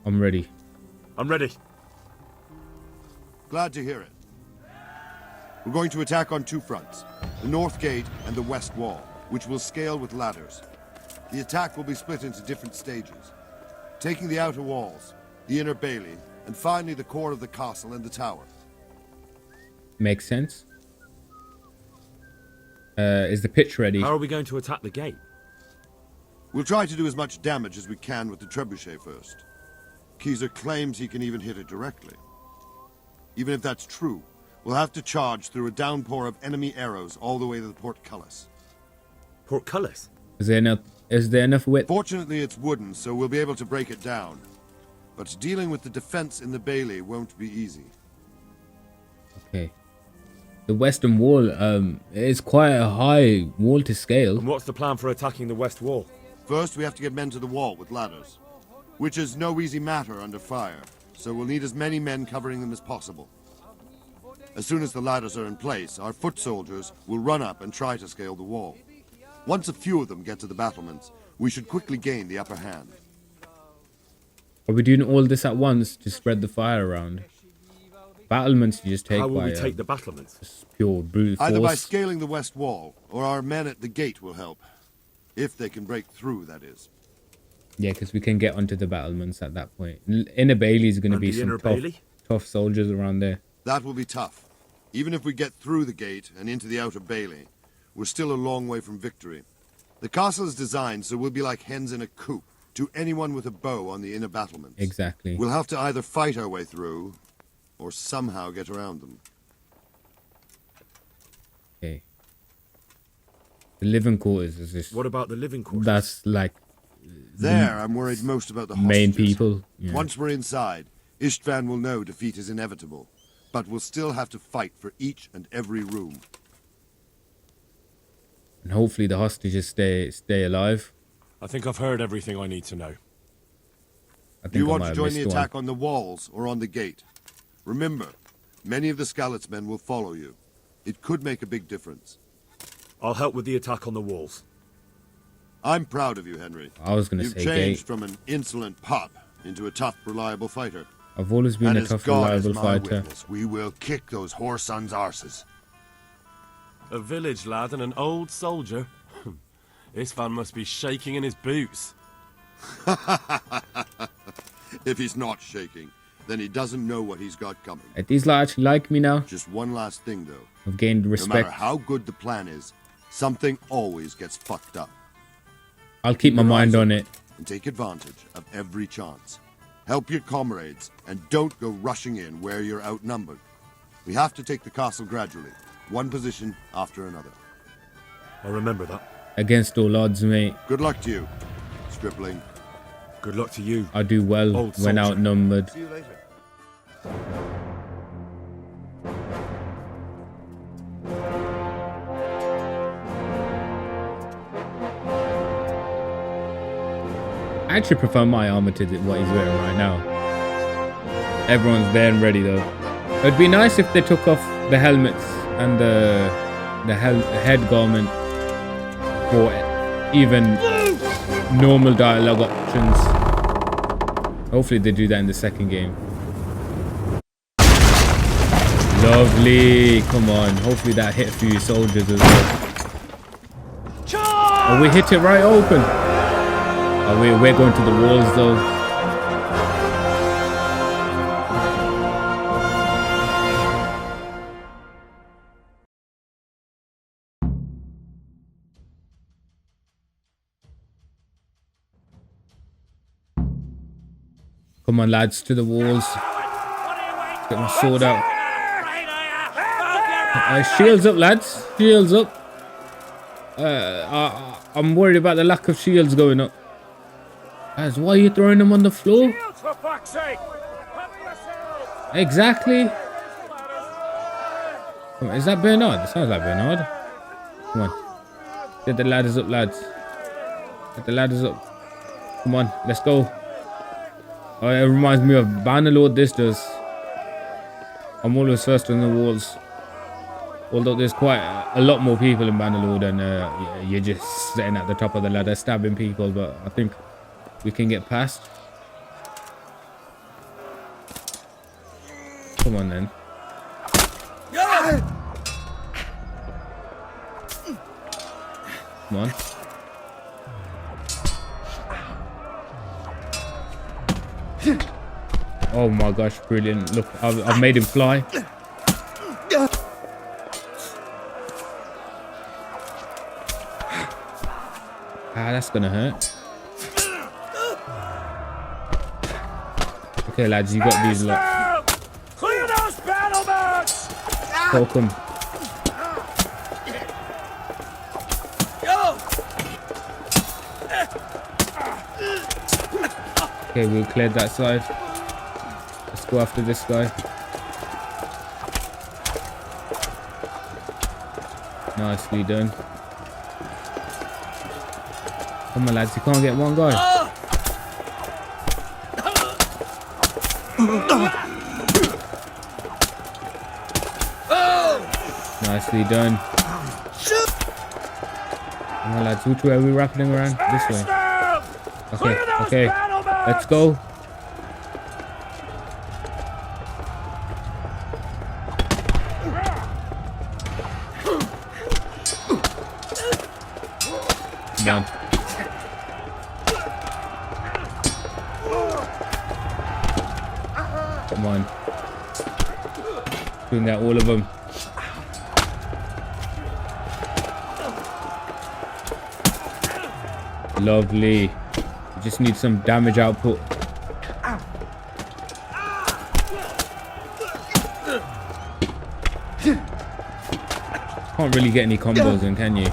I'm ready. I'm ready. Glad to hear it. We're going to attack on two fronts. The north gate and the west wall, which will scale with ladders. The attack will be split into different stages. Taking the outer walls, the inner bailey, and finally the core of the castle and the tower. Makes sense. Is the pitch ready? How are we going to attack the gate? We'll try to do as much damage as we can with the trebuchet first. Kaiser claims he can even hit it directly. Even if that's true, we'll have to charge through a downpour of enemy arrows all the way to the portcullis. Portcullis? Is there enough width? Fortunately, it's wooden, so we'll be able to break it down. But dealing with the defense in the bailey won't be easy. Okay. The western wall is quite a high wall to scale. And what's the plan for attacking the west wall? First, we have to get men to the wall with ladders, which is no easy matter under fire, so we'll need as many men covering them as possible. As soon as the ladders are in place, our foot soldiers will run up and try to scale the wall. Once a few of them get to the battlements, we should quickly gain the upper hand. Are we doing all this at once to spread the fire around? Battlements you just take. How will by, we take the battlements? Just pure brute force. Either by scaling the west wall, or our men at the gate will help. If they can break through, that is. Yeah, because we can get onto the battlements at that point. Inner bailey is going to be some tough soldiers around there. That will be tough. Even if we get through the gate and into the outer bailey, we're still a long way from victory. The castle is designed so we'll be like hens in a coop to anyone with a bow on the inner battlements. Exactly. We'll have to either fight our way through, or somehow get around them. Okay. The living quarters is this. What about the living quarters? That's like. There, I'm worried most about the main hostages. people. Yeah. Once we're inside, Istvan will know defeat is inevitable, but we'll still have to fight for each and every room. And hopefully the hostages stay alive. I think I've heard everything I need to know. Do you want to join the attack on the walls or on the gate? Remember, many of the Skalitz men will follow you. It could make a big difference. I'll help with the attack on the walls. I'm proud of you, Henry. I was going to You've say changed gate. from an insolent pup into a tough, reliable fighter. I've always been a tough, reliable fighter. Witness, we will kick those whore sons' arses. A village lad and an old soldier? Istvan must be shaking in his boots. If he's not shaking, then he doesn't know what he's got coming. These lot actually like me now. Just one last thing, though. I've gained No respect. matter how good the plan is, something always gets fucked up. I'll keep my mind on it. And take advantage of every chance. Help your comrades, and don't go rushing in where you're outnumbered. We have to take the castle gradually, one position after another. I'll remember that. Against all odds, mate. Good luck to you, stripling. Good luck to you. I do well old when soldier. outnumbered. See you later. I actually prefer my armor to what he's wearing right now. Everyone's there and ready though. It'd be nice if they took off the helmets and the head garment for even normal dialogue options. Hopefully they do that in the second game. Lovely. Come on. Hopefully that hit a few soldiers as well. Oh, we hit it right open. Oh, we're going to the walls though. Come on, lads, to the walls. Get my sword out. Shields up, lads. Shields up. I'm worried about the lack of shields going up. Guys, why are you throwing them on the floor? For fuck's sake! Exactly. Come on, is that Bernard? It sounds like Bernard. Come on. Get the ladders up, lads. Get the ladders up. Come on, let's go. Oh, it reminds me of Bannerlord, this does. I'm always first on the walls. Although there's quite a lot more people in Bannerlord and you're just sitting at the top of the ladder stabbing people, but I think we can get past. Come on then. Come on. Oh my gosh, brilliant. Look, I've made him fly. Ah, that's gonna hurt. Okay, lads, you got these lot. Clear those battle boats! Poke 'em. Okay, we've cleared that side. Let's go after this guy. Nicely done. Come on, lads, you can't get one guy. Nicely done. Come on, lads, which way are we wrapping around? This way. Okay, okay, let's go. Come on. Come on. Doing that, all of them. Lovely. We just need some damage output. Can't really get any combos in, can you?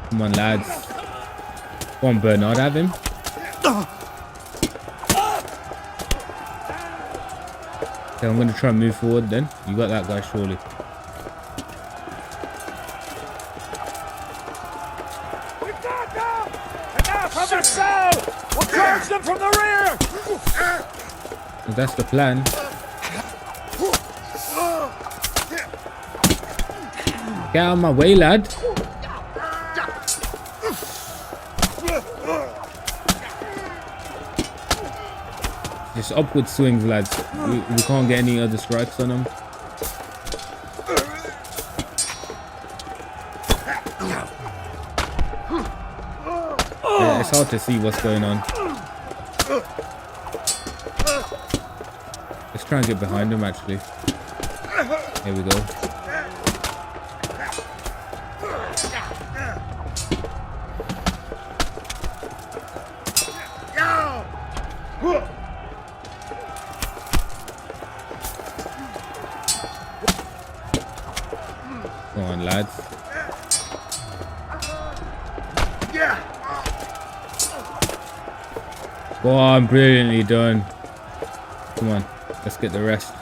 Come on, lads. Come on, Bernard, have him. Okay, I'm going to try and move forward then. You got that guy, surely. We've got them! And now from the south! We'll charge them from the rear! If that's the plan. Get out of my way, lad. Just upward swings, lads. We can't get any other strikes on them. Yeah, it's hard to see what's going on. Let's try and get behind him, actually. Here we go. Come on, lads. Go on, brilliantly done. Come on, let's get the rest.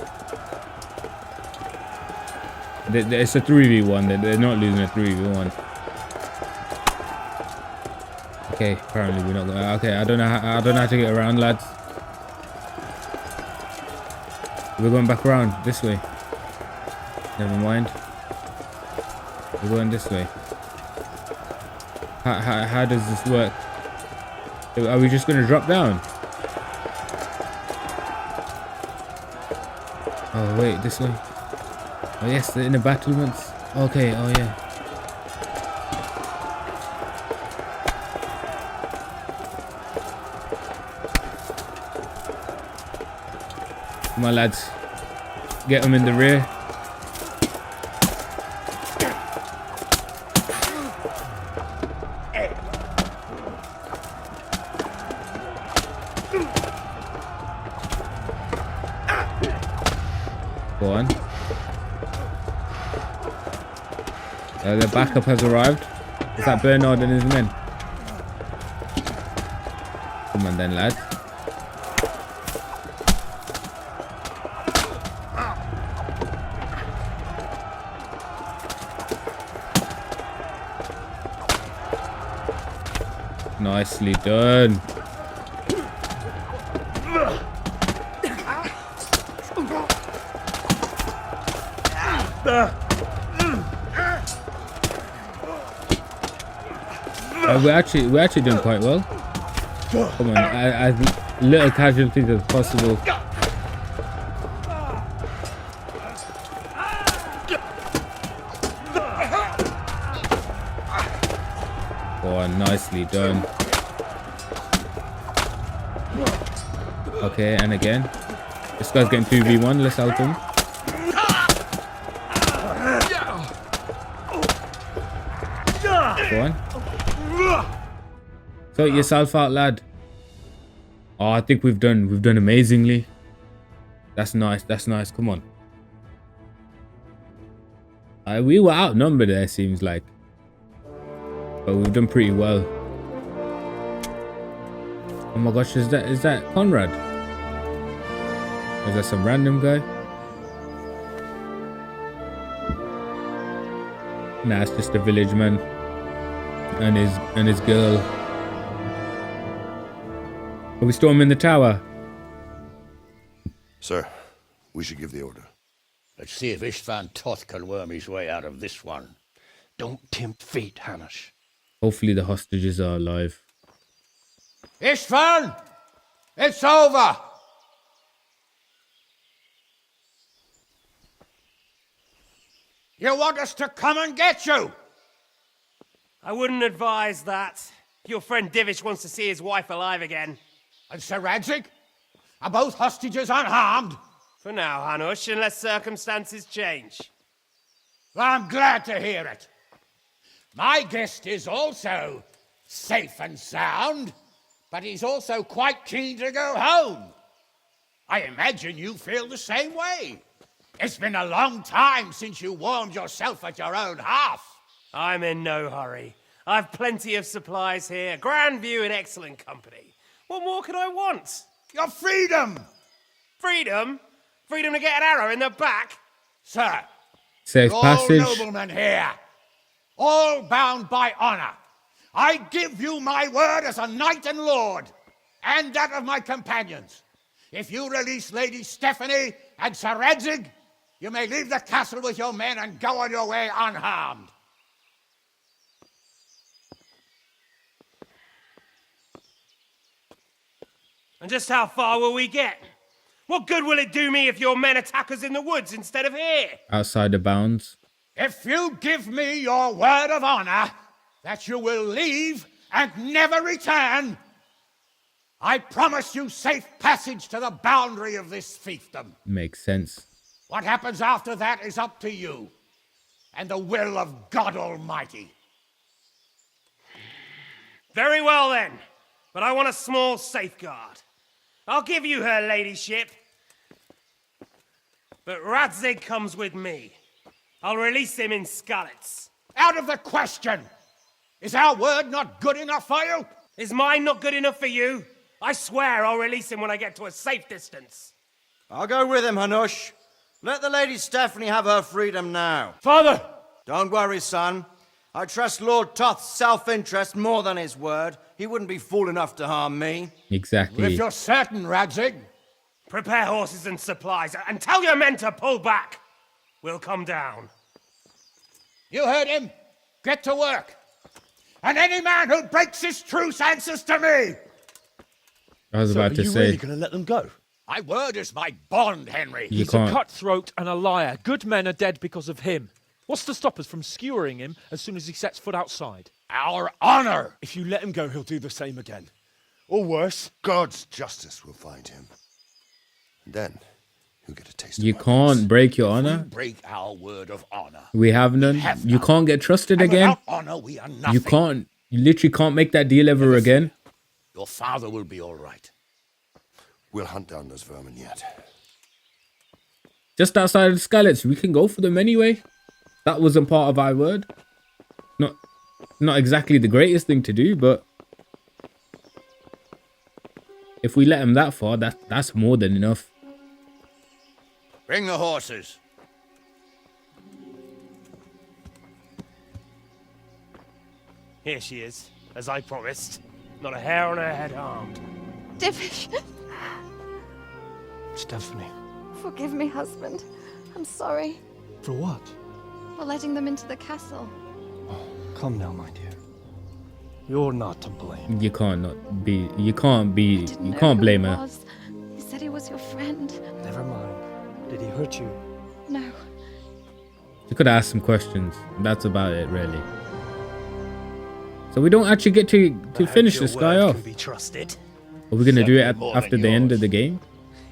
It's a 3v1. They're not losing a 3v1. Okay, apparently we're not gonna. Okay, I don't know how to get around, lads. We're going back around this way. Never mind. We're going this way. How does this work? Are we just gonna drop down? Oh wait, this way. Oh yes, they're in the battlements. Okay, oh yeah. Come on, lads. Get them in the rear. Go on. The backup has arrived. Is that Bernard and his men? Come on then, lad. Nicely done. We're actually doing quite well. Come on, as little casualties as possible. Oh, nicely done. Okay, and again. This guy's getting 2v1. Let's help him. Go on. Sort yourself out, lad. Oh, I think we've done amazingly. That's nice. That's nice. Come on. We were outnumbered there, seems like. But we've done pretty well. Oh my gosh, is that Conrad? Is that some random guy? Nah, it's just a village man and his girl. Are we storming the tower? Sir, we should give the order. Let's see if Istvan Toth can worm his way out of this one. Don't tempt fate, Hamish. Hopefully the hostages are alive. Istvan! It's over! You want us to come and get you? I wouldn't advise that. Your friend Divish wants to see his wife alive again. And Sir Radzig? Are both hostages unharmed? For now, Hanush, unless circumstances change. Well, I'm glad to hear it. My guest is also safe and sound, but he's also quite keen to go home. I imagine you feel the same way. It's been a long time since you warmed yourself at your own hearth. I'm in no hurry. I've plenty of supplies here, grand view and excellent company. What more could I want? Your freedom! Freedom? Freedom to get an arrow in the back? Sir, safe passage. all noblemen here, all bound by honor. I give you my word as a knight and lord, and that of my companions. If you release Lady Stephanie and Sir Radzig, you may leave the castle with your men and go on your way unharmed. And just how far will we get? What good will it do me if your men attack us in the woods instead of here? Outside the bounds. If you give me your word of honor that you will leave and never return, I promise you safe passage to the boundary of this fiefdom. Makes sense. What happens after that is up to you and the will of God Almighty. Very well then, but I want a small safeguard. I'll give you her ladyship, but Radzig comes with me. I'll release him in Skalitz. Out of the question! Is our word not good enough for you? Is mine not good enough for you? I swear I'll release him when I get to a safe distance. I'll go with him, Hanush. Let the Lady Stephanie have her freedom now. Father! Don't worry, son. I trust Lord Toth's self-interest more than his word. He wouldn't be fool enough to harm me. Exactly. If you're certain, Radzig. Prepare horses and supplies, and tell your men to pull back. We'll come down. You heard him. Get to work. And any man who breaks his truce answers to me. I was about to say. Are you really going to let them go? My word is my bond, Henry. You He's can't. a cutthroat and a liar. Good men are dead because of him. What's to stop us from skewering him as soon as he sets foot outside? Our honor. If you let him go, he'll do the same again. Or worse. God's justice will find him. And then he'll get a taste You of can't break your honor. Break our word of honor. We have none. You can't get trusted And again. without honor, we are nothing. You can't. You literally can't make that deal ever again. Your father will be all right. We'll hunt down those vermin yet. Just outside of the Skalitz, we can go for them anyway. That wasn't part of our word. No, Not exactly the greatest thing to do, but if we let him that far, that's more than enough. Bring the horses. Here she is, as I promised. Not a hair on her head harmed. Divish, Stephanie. forgive me, husband. I'm sorry For what? for letting them into the castle. Come now, my dear. You're not to blame. You can't blame her. Was. He said he was your friend. Never mind. Did he hurt you? No. You could ask some questions. That's about it, really. So we don't actually get to finish this guy off. Can be trusted. Are we gonna do it Certainly more after than the end yours. of the game?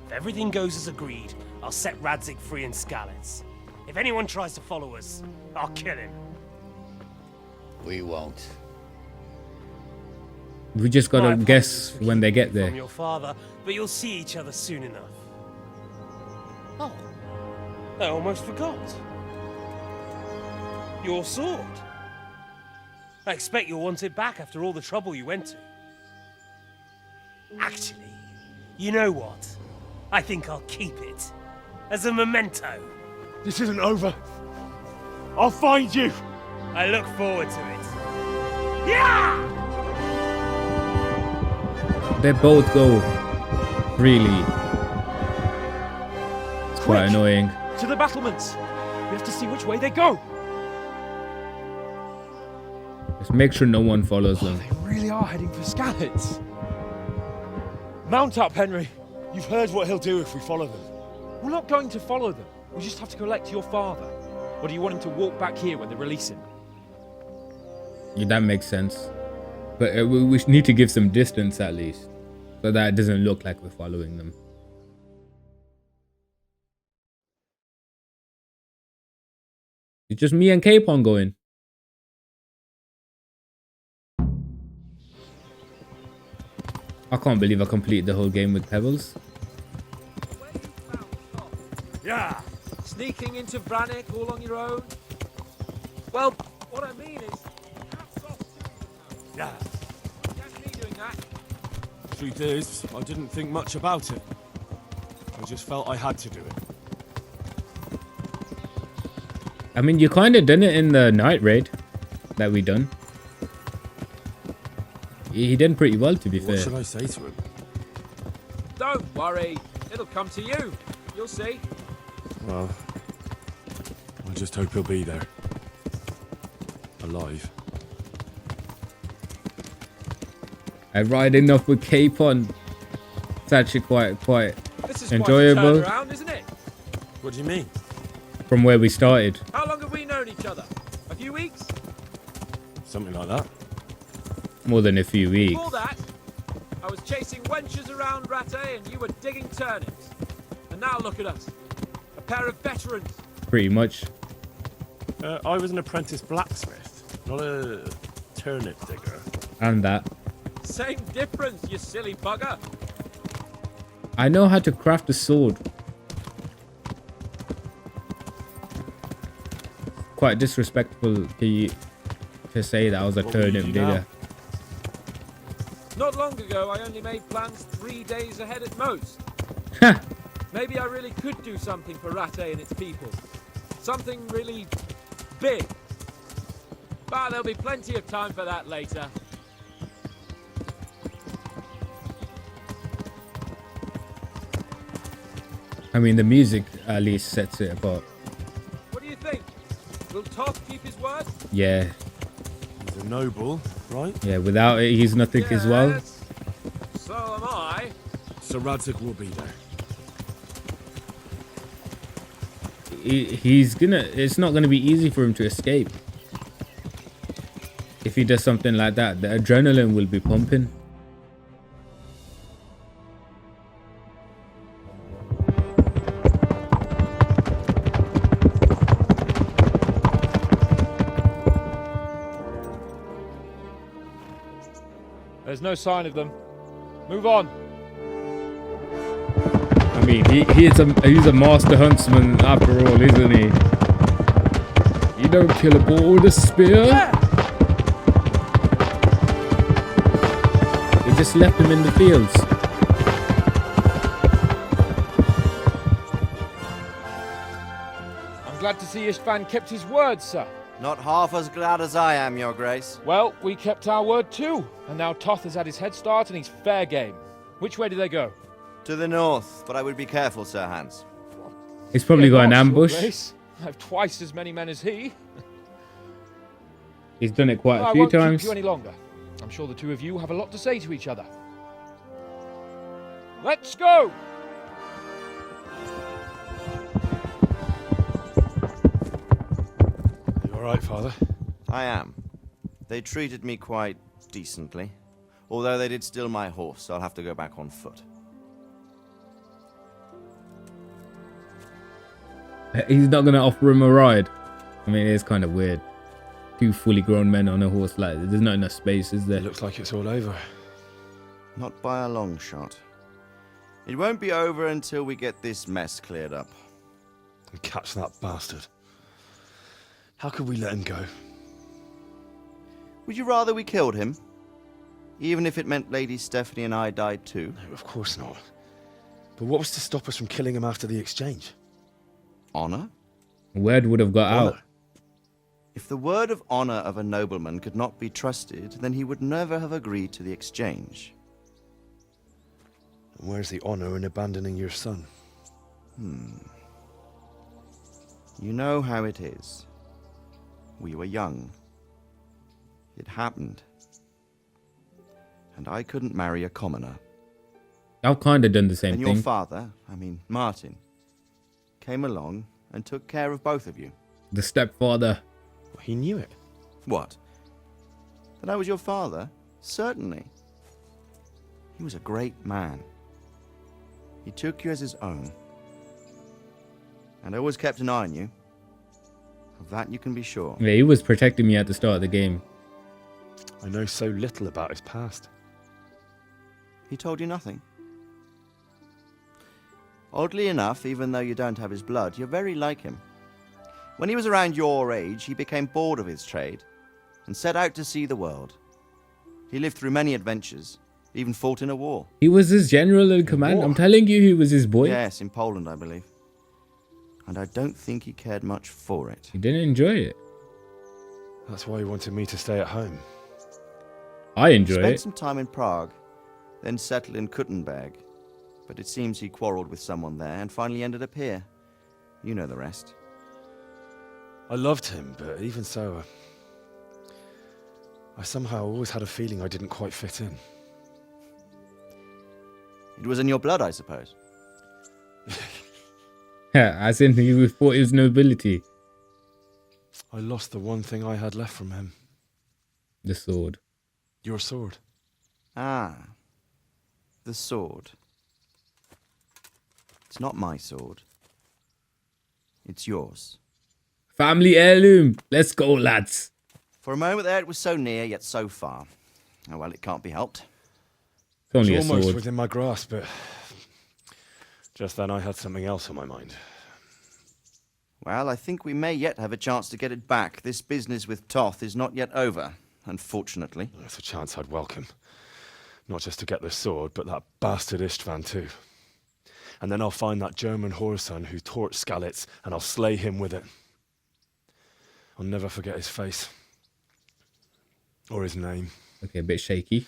If everything goes as agreed, I'll set Radzig free in Skalitz. If anyone tries to follow us, I'll kill him. We won't. We just gotta My guess apologies for when they keeping get you there. From your father, but you'll see each other soon enough. Oh, I almost forgot. Your sword. I expect you'll want it back after all the trouble you went to. Actually, you know what? I think I'll keep it as a memento. This isn't over. I'll find you. I look forward to it. Yeah! They both go really. It's quite annoying. To the battlements. We have to see which way they go. Just make sure no one follows them. They really are heading for Skalitz. Mount up, Henry. You've heard what he'll do if we follow them. We're not going to follow them. We just have to collect your father. Or do you want him to walk back here when they release him? Yeah, that makes sense. But we need to give some distance at least, so that it doesn't look like we're following them. It's just me and Capon going. I can't believe I completed the whole game with pebbles. Yeah. Sneaking into Brannick all on your own? Well, what I mean is, hats off to you. Yeah. Catch me doing that. Truth is, I didn't think much about it. I just felt I had to do it. I mean, you kind of done it in the night raid that we done. He did pretty well, to be fair. What should I say to him? Don't worry. It'll come to you. You'll see. Well, I just hope he'll be there. Alive. I ride enough with Capon. It's actually quite This is enjoyable. quite a turnaround, isn't it? What do you mean? From where we started. How long have we known each other? A few weeks? Something like that. More than a few weeks. Before that, I was chasing wenches around Rattay and you were digging turnips. And now look at us. A pair of veterans. Pretty much. I was an apprentice blacksmith, not a turnip digger. And that. Same difference, you silly bugger. I know how to craft a sword. Quite disrespectful to say that I was a turnip digger. Not long ago, I only made plans 3 days ahead at most. Maybe I really could do something for Rattay and its people. Something really big. But there'll be plenty of time for that later. I mean, the music at least sets it apart. What do you think? Will Toth keep his word? Yeah. He's a noble, right? Yeah, without it, he's nothing as well. Yes. So am I. Sir Radzig will be there. It's not gonna be easy for him to escape. If he does something like that, the adrenaline will be pumping. There's no sign of them. Move on. I mean, he's a master huntsman after all, isn't he? You don't kill a boar with a spear. just left him in the fields. I'm glad to see Istvan kept his word, sir. Not half as glad as I am, Your Grace. Well, we kept our word too, and now Toth has had his head start and he's fair game. Which way do they go? To the north, but I would be careful, Sir Hans. He's probably got an Your ambush. Grace. I have twice as many men as he. He's done it quite a I few won't times. keep you any longer. I'm sure the two of you have a lot to say to each other. Let's go! You alright, Father? I am. They treated me quite decently. Although they did steal my horse, so I'll have to go back on foot. He's not going to offer him a ride. I mean, it's kind of weird. Two fully grown men on a horse, like, there's not enough space, is there? It looks like it's all over. Not by a long shot. It won't be over until we get this mess cleared up. And catch that bastard. How could we let him go? Would you rather we killed him? Even if it meant Lady Stephanie and I died too? No, of course not. But what was to stop us from killing him after the exchange? Honor? Word would have got out. If the word of honor of a nobleman could not be trusted, then he would never have agreed to the exchange. And where's the honor in abandoning your son? You know how it is. We were young. It happened. And I couldn't marry a commoner. I've kind of done the same And thing. your father, Martin, came along and took care of both of you. The stepfather. He knew it. What? That I was your father? Certainly. He was a great man. He took you as his own. And always kept an eye on you. Of that you can be sure. Yeah, he was protecting me at the start of the game. I know so little about his past. He told you nothing? Oddly enough, even though you don't have his blood, you're very like him. When he was around your age, he became bored of his trade and set out to see the world. He lived through many adventures, even fought in a war. He was his general in command. I'm telling you, he was his boy. Yes, in Poland, I believe. And I don't think he cared much for it. He didn't enjoy it. That's why he wanted me to stay at home. I enjoy Spent it. some time in Prague, then settled in Kuttenberg. But it seems he quarreled with someone there and finally ended up here. You know the rest. I loved him, but even so, I somehow always had a feeling I didn't quite fit in. It was in your blood, I suppose. Yeah, as in he thought his nobility. I lost the one thing I had left from him. The sword. Your sword. Ah, the sword. It's not my sword. It's yours. Family heirloom. Let's go, lads. For a moment there, it was so near, yet so far. Oh well, it can't be helped. It's only It's a almost sword. within my grasp, but just then I had something else on my mind. Well, I think we may yet have a chance to get it back. This business with Toth is not yet over, unfortunately. That's a chance I'd welcome. Not just to get the sword, but that bastard Istvan too. And then I'll find that German whoreson who torched Skalitz, and I'll slay him with it. I'll never forget his face. Or his name. Okay, a bit shaky.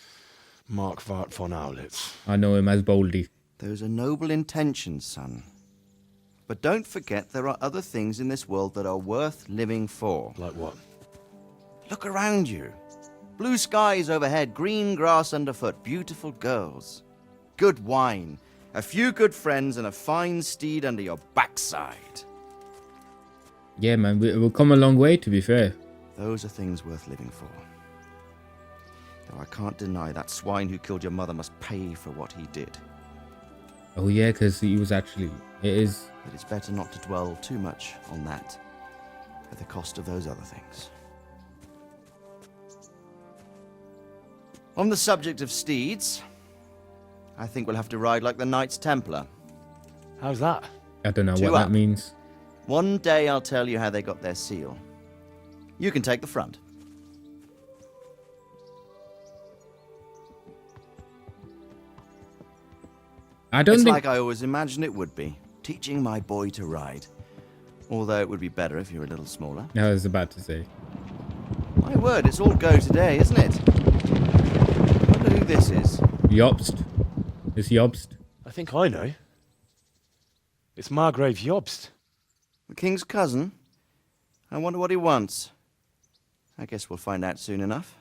Mark Vart von Aulitz. I know him as Boldy. Those are noble intentions, son. But don't forget there are other things in this world that are worth living for. Like what? Look around you. Blue skies overhead, green grass underfoot, beautiful girls. Good wine, a few good friends, and a fine steed under your backside. Yeah, man, we've come a long way, to be fair. Those are things worth living for. Though I can't deny that swine who killed your mother must pay for what he did. Oh, yeah, because he was actually... It is... But it's better not to dwell too much on that at the cost of those other things. On the subject of steeds, I think we'll have to ride like the Knights Templar. How's that? I don't know Two what up. that means. One day I'll tell you how they got their seal. You can take the front. I don't it's think... like I always imagined it would be, teaching my boy to ride. Although it would be better if you were a little smaller. I was about to say. My word, it's all go today, isn't it? I wonder who this is. Jobst. It's Jobst. I think I know. It's Margrave Jobst. The king's cousin? I wonder what he wants. I guess we'll find out soon enough.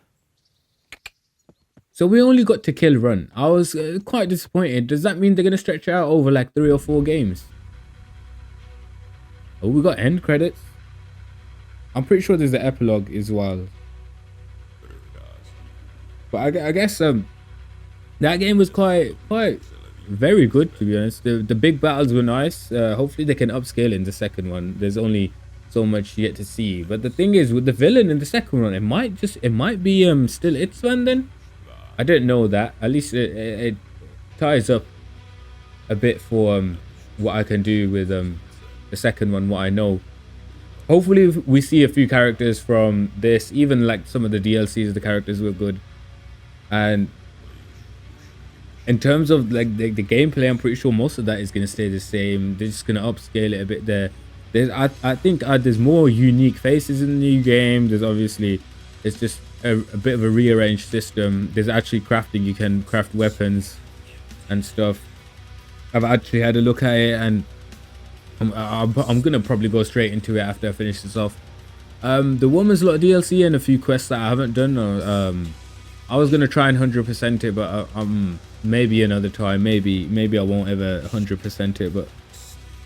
So we only got to kill run. I was quite disappointed. Does that mean they're going to stretch out over like 3 or 4 games? Oh, we got end credits. I'm pretty sure there's an epilogue as well. But I guess that game was quite very good, to be honest. The big battles were nice. Hopefully they can upscale in the second one. There's only so much yet to see. But the thing is, with the villain in the second one, it might be still Itzvan then. I didn't know that. At least it ties up a bit for what I can do with the second one, what I know. Hopefully we see a few characters from this. Even like some of the DLCs, the characters were good. And in terms of like the gameplay, I'm pretty sure most of that is going to stay the same. They're just going to upscale it a bit there. I think there's more unique faces in the new game. There's obviously, it's just a bit of a rearranged system. There's actually crafting. You can craft weapons and stuff. I've actually had a look at it, and I'm gonna probably go straight into it after I finish this off. The Woman's Lot DLC and a few quests that I haven't done. I was gonna try and 100% it, but maybe another time. Maybe I won't ever 100% it. But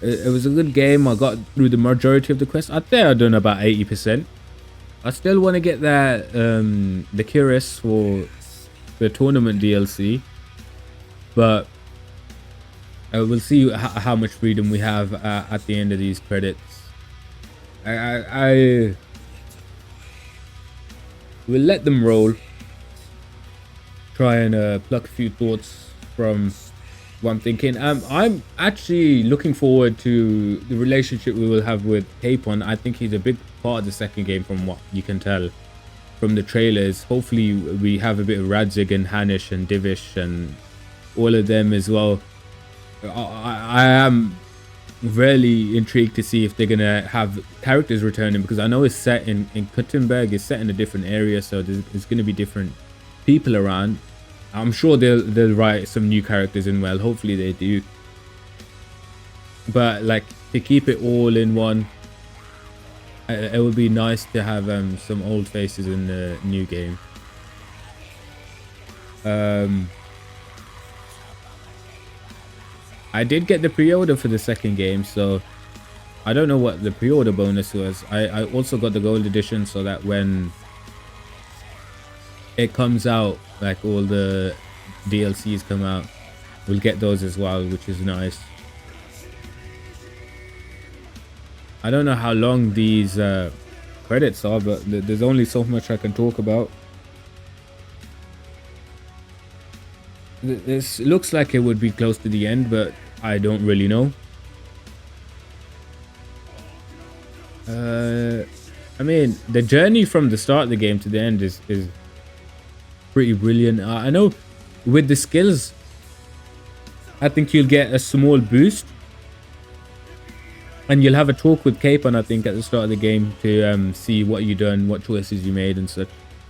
it was a good game. I got through the majority of the quests. I think I've done about 80%. I still want to get that the Curious for the tournament DLC, but we'll see how much freedom we have at the end of these credits. I will let them roll. Try and pluck a few thoughts from what I'm thinking. I'm actually looking forward to the relationship we will have with Capon. I think he's a big part of the second game from what you can tell from the trailers. Hopefully we have a bit of Radzig and Hanish and Divish and all of them as well. I am really intrigued to see if they're gonna have characters returning, because I know it's set in Talmberg. It's set in a different area, so there's gonna be different people around. I'm sure they'll write some new characters in. Well, hopefully they do. But like, to keep it all in one, it would be nice to have some old faces in the new game. I did get the pre-order for the second game, so I don't know what the pre-order bonus was. I also got the gold edition, so that when it comes out, like all the DLCs come out, we'll get those as well, which is nice. I don't know how long these credits are, but there's only so much I can talk about. This looks like it would be close to the end, but I don't really know. I mean, the journey from the start of the game to the end is pretty brilliant. I know with the skills, I think you'll get a small boost, and you'll have a talk with Capon, I think, at the start of the game to see what you done, what choices you made and such,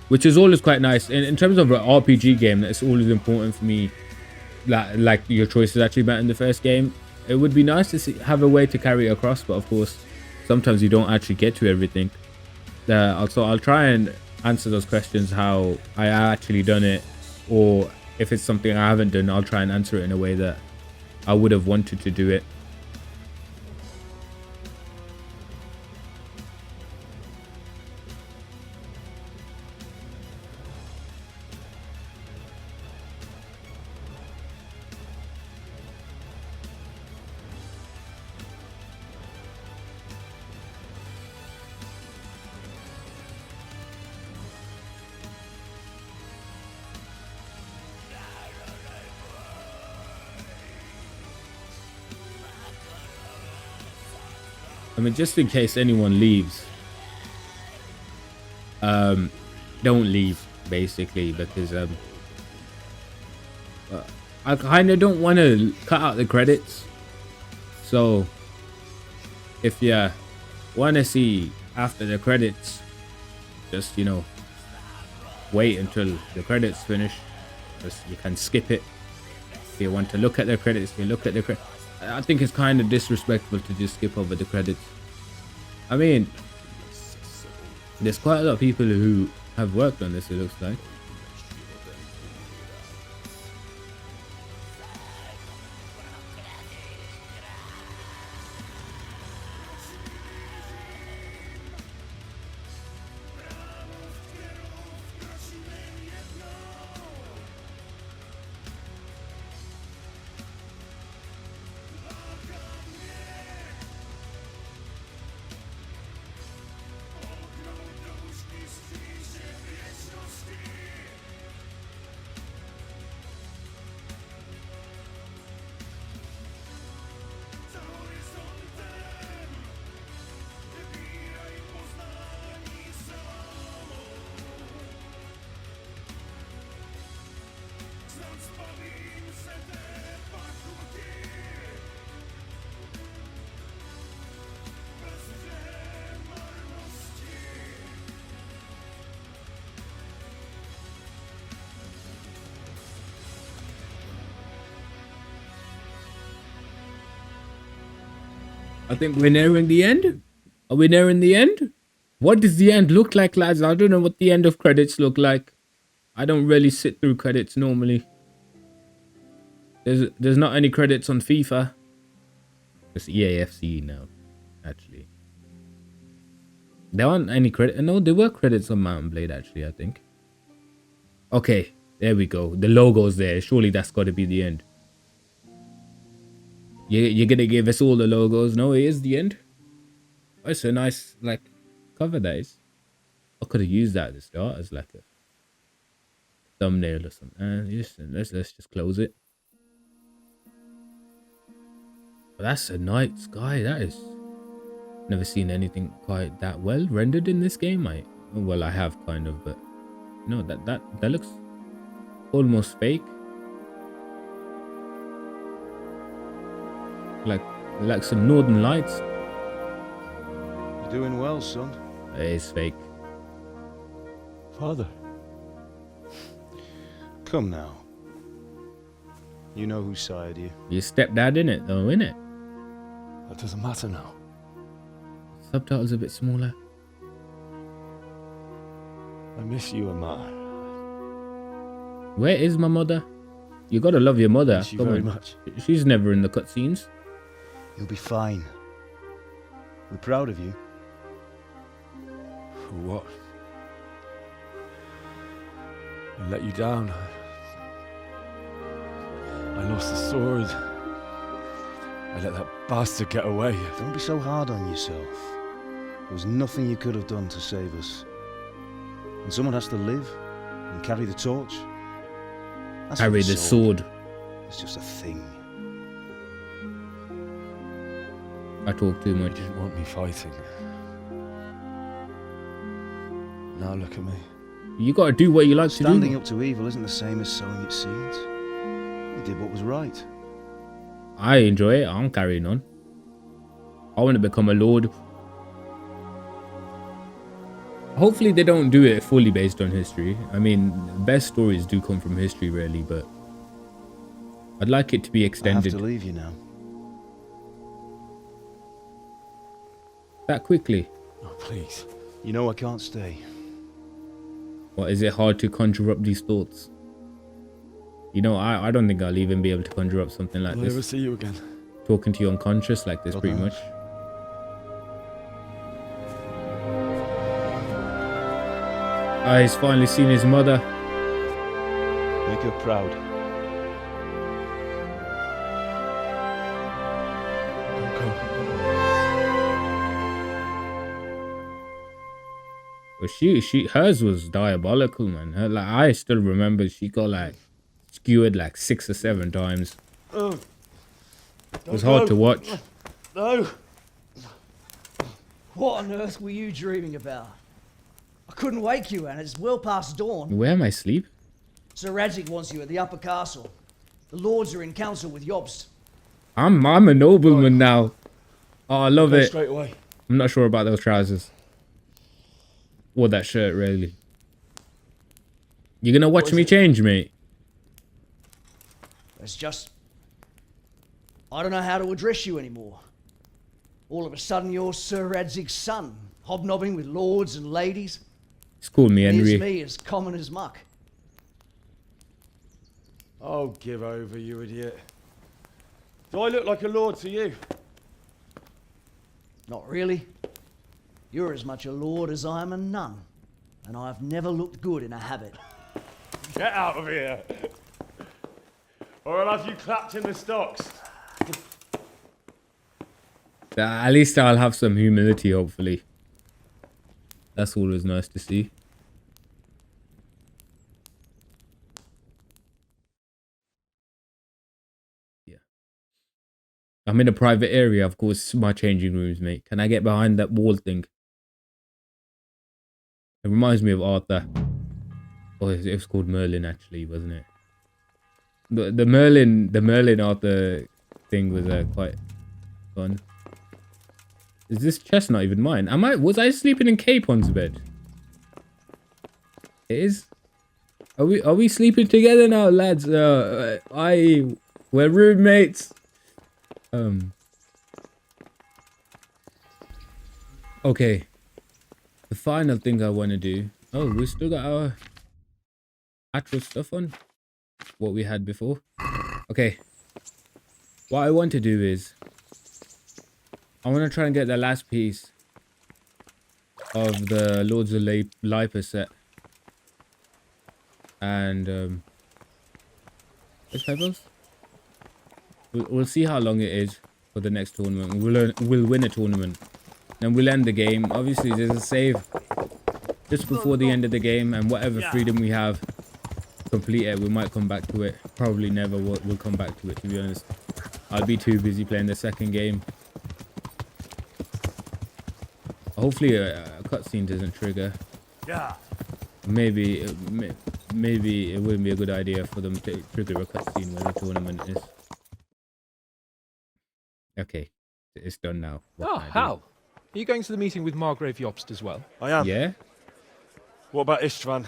which is always quite nice. In terms of an RPG game, that's always important for me, like your choices actually matter in the first game. It would be nice to have a way to carry it across, but of course sometimes you don't actually get to everything. Also, I'll try and answer those questions how I actually done it, or if it's something I haven't done, I'll try and answer it in a way that I would have wanted to do it. I mean, just in case anyone leaves, don't leave, basically, because I kind of don't want to cut out the credits. So if you want to see after the credits, just, you know, wait until the credits finish. Just, you can skip it. If you want to look at the credits, you look at the credits. I think it's kind of disrespectful to just skip over the credits. I mean, there's quite a lot of people who have worked on this, it looks like. I think we're nearing the end. Are we nearing the end? What does the end look like, lads? I don't know what the end of credits look like. I don't really sit through credits normally. There's not any credits on FIFA. It's EAFC now, actually. There aren't any credits. No, there were credits on Mountain Blade, actually, I think. Okay, there we go. The logo's there. Surely that's got to be the end. You're gonna give us all the logos? No, it is the end. Oh, it's a nice, like, cover, that is. I could have used that at the start as like a thumbnail or something. Let's just close it. But that's a night sky. That is. Never seen anything quite that well rendered in this game. Well, I have kind of, but no, that looks almost fake. Like some northern lights. You're doing well, son. It is fake. Father. Come now. You know whose side you. Your stepdad in it though, innit? That doesn't matter now. Subtitles a bit smaller. I miss you, Amar. Where is my mother? You gotta love your mother. Miss you very much. She's never in the cutscenes. You'll be fine. We're proud of you. For what? I let you down. I lost the sword. I let that bastard get away. Don't be so hard on yourself. There was nothing you could have done to save us. And someone has to live and carry the torch. That's carry the sword. It's just a thing. I talk too much. You didn't want me fighting. Now look at me. You gotta do what you like to do. Standing up to evil isn't the same as sowing its seeds. You did what was right. I enjoy it. I'm carrying on. I want to become a lord. Hopefully they don't do it fully based on history. I mean, best stories do come from history, really, but I'd like it to be extended. I have to leave you now. That quickly? Oh, please. You know I can't stay. What, is it hard to conjure up these thoughts? You know, I don't think I'll even be able to conjure up something like I'll this. never see you again. Talking to you unconscious like this, God pretty knows. much. Ah, he's finally seen his mother. Make her proud. But hers was diabolical, man. Her, like, I still remember she got like skewered like 6 or 7 times. Oh. It was hard to watch. No. What on earth were you dreaming about? I couldn't wake you, and it's well past dawn. Where am I asleep? Sir Radzig wants you at the upper castle. The lords are in council with Jobst. I'm a nobleman now. Oh, I love Go it. straight away. I'm not sure about those trousers. Or that shirt, really. You gonna watch me change, mate? It's just... I don't know how to address you anymore. All of a sudden you're Sir Radzig's son, hobnobbing with lords and ladies. Just call me And Henry. here's me as common as muck. Oh, give over, you idiot. Do I look like a lord to you? Not really. You're as much a lord as I am a nun. And I've never looked good in a habit. Get out of here! Or I'll have you clapped in the stocks. At least I'll have some humility, hopefully. That's always nice to see. Yeah. I'm in a private area, of course, my changing rooms, mate. Can I get behind that wall thing? It reminds me of Arthur. Oh, it was called Merlin, actually, wasn't it? The Merlin Arthur thing was quite fun. Is this chest not even mine? Was I sleeping in Capon's bed? It is. Are we sleeping together now, lads? We're roommates. Okay. The final thing I want to do. Oh, we still got our actual stuff on. What we had before. Okay. What I want to do is I want to try and get the last piece of the Lords of Lipa set. And let's play both. We'll see how long it is for the next tournament. We'll win a tournament. Then we'll end the game. Obviously there's a save just before the end of the game, and whatever freedom we have, complete it. We might come back to it. Probably never will come back to it, to be honest. I'll be too busy playing the second game. Hopefully a cutscene doesn't trigger. Yeah. Maybe it wouldn't be a good idea for them to trigger a cutscene where the tournament is. Okay, it's done now. Oh, how? Are you going to the meeting with Margrave Jobst as well? I am. Yeah. What about Istvan?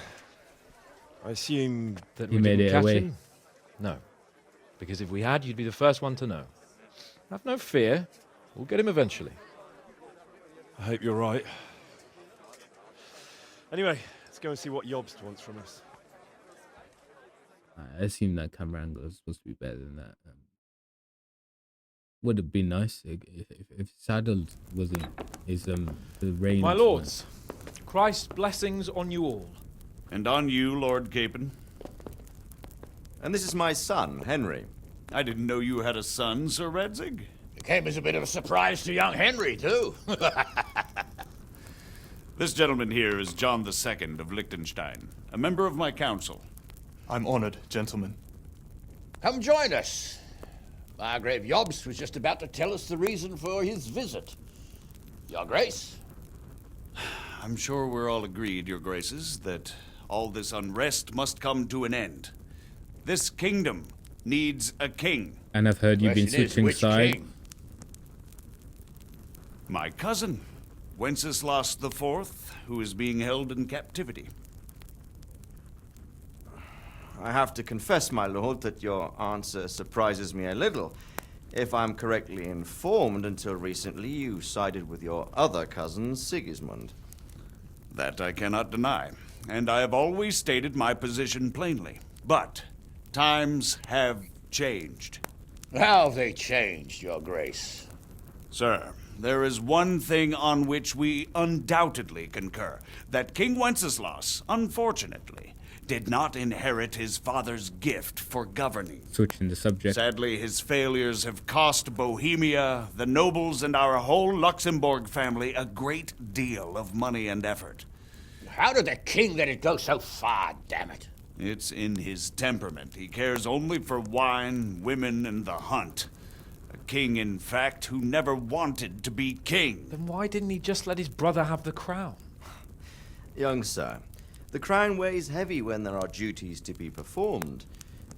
I assume that He we made didn't it catch away. him? No. Because if we had, you'd be the first one to know. Have no fear. We'll get him eventually. I hope you're right. Anyway, let's go and see what Jobst wants from us. I assume that camera angle is supposed to be better than that. Would have been nice if Saddled wasn't his the rain. My lords, Christ's blessings on you all. And on you, Lord Capon. And this is my son, Henry. I didn't know you had a son, Sir Radzig. It came as a bit of a surprise to young Henry, too. This gentleman here is John II of Liechtenstein, a member of my council. I'm honored, gentlemen. Come join us. Margrave Jobst was just about to tell us the reason for his visit. Your Grace? I'm sure we're all agreed, Your Graces, that all this unrest must come to an end. This kingdom needs a king. And I've heard you've been switching sides. My cousin, Wenceslas IV, who is being held in captivity. I have to confess, my lord, that your answer surprises me a little. If I'm correctly informed, until recently you sided with your other cousin, Sigismund. That I cannot deny, and I have always stated my position plainly. But times have changed. How have they changed, Your Grace? Sir, there is one thing on which we undoubtedly concur. That King Wenceslas, unfortunately, did not inherit his father's gift for governing. Switching the subject. Sadly, his failures have cost Bohemia, the nobles, and our whole Luxembourg family a great deal of money and effort. How did the king let it go so far, damn it? It's in his temperament. He cares only for wine, women, and the hunt. A king, in fact, who never wanted to be king. Then why didn't he just let his brother have the crown? Young sir, the crown weighs heavy when there are duties to be performed.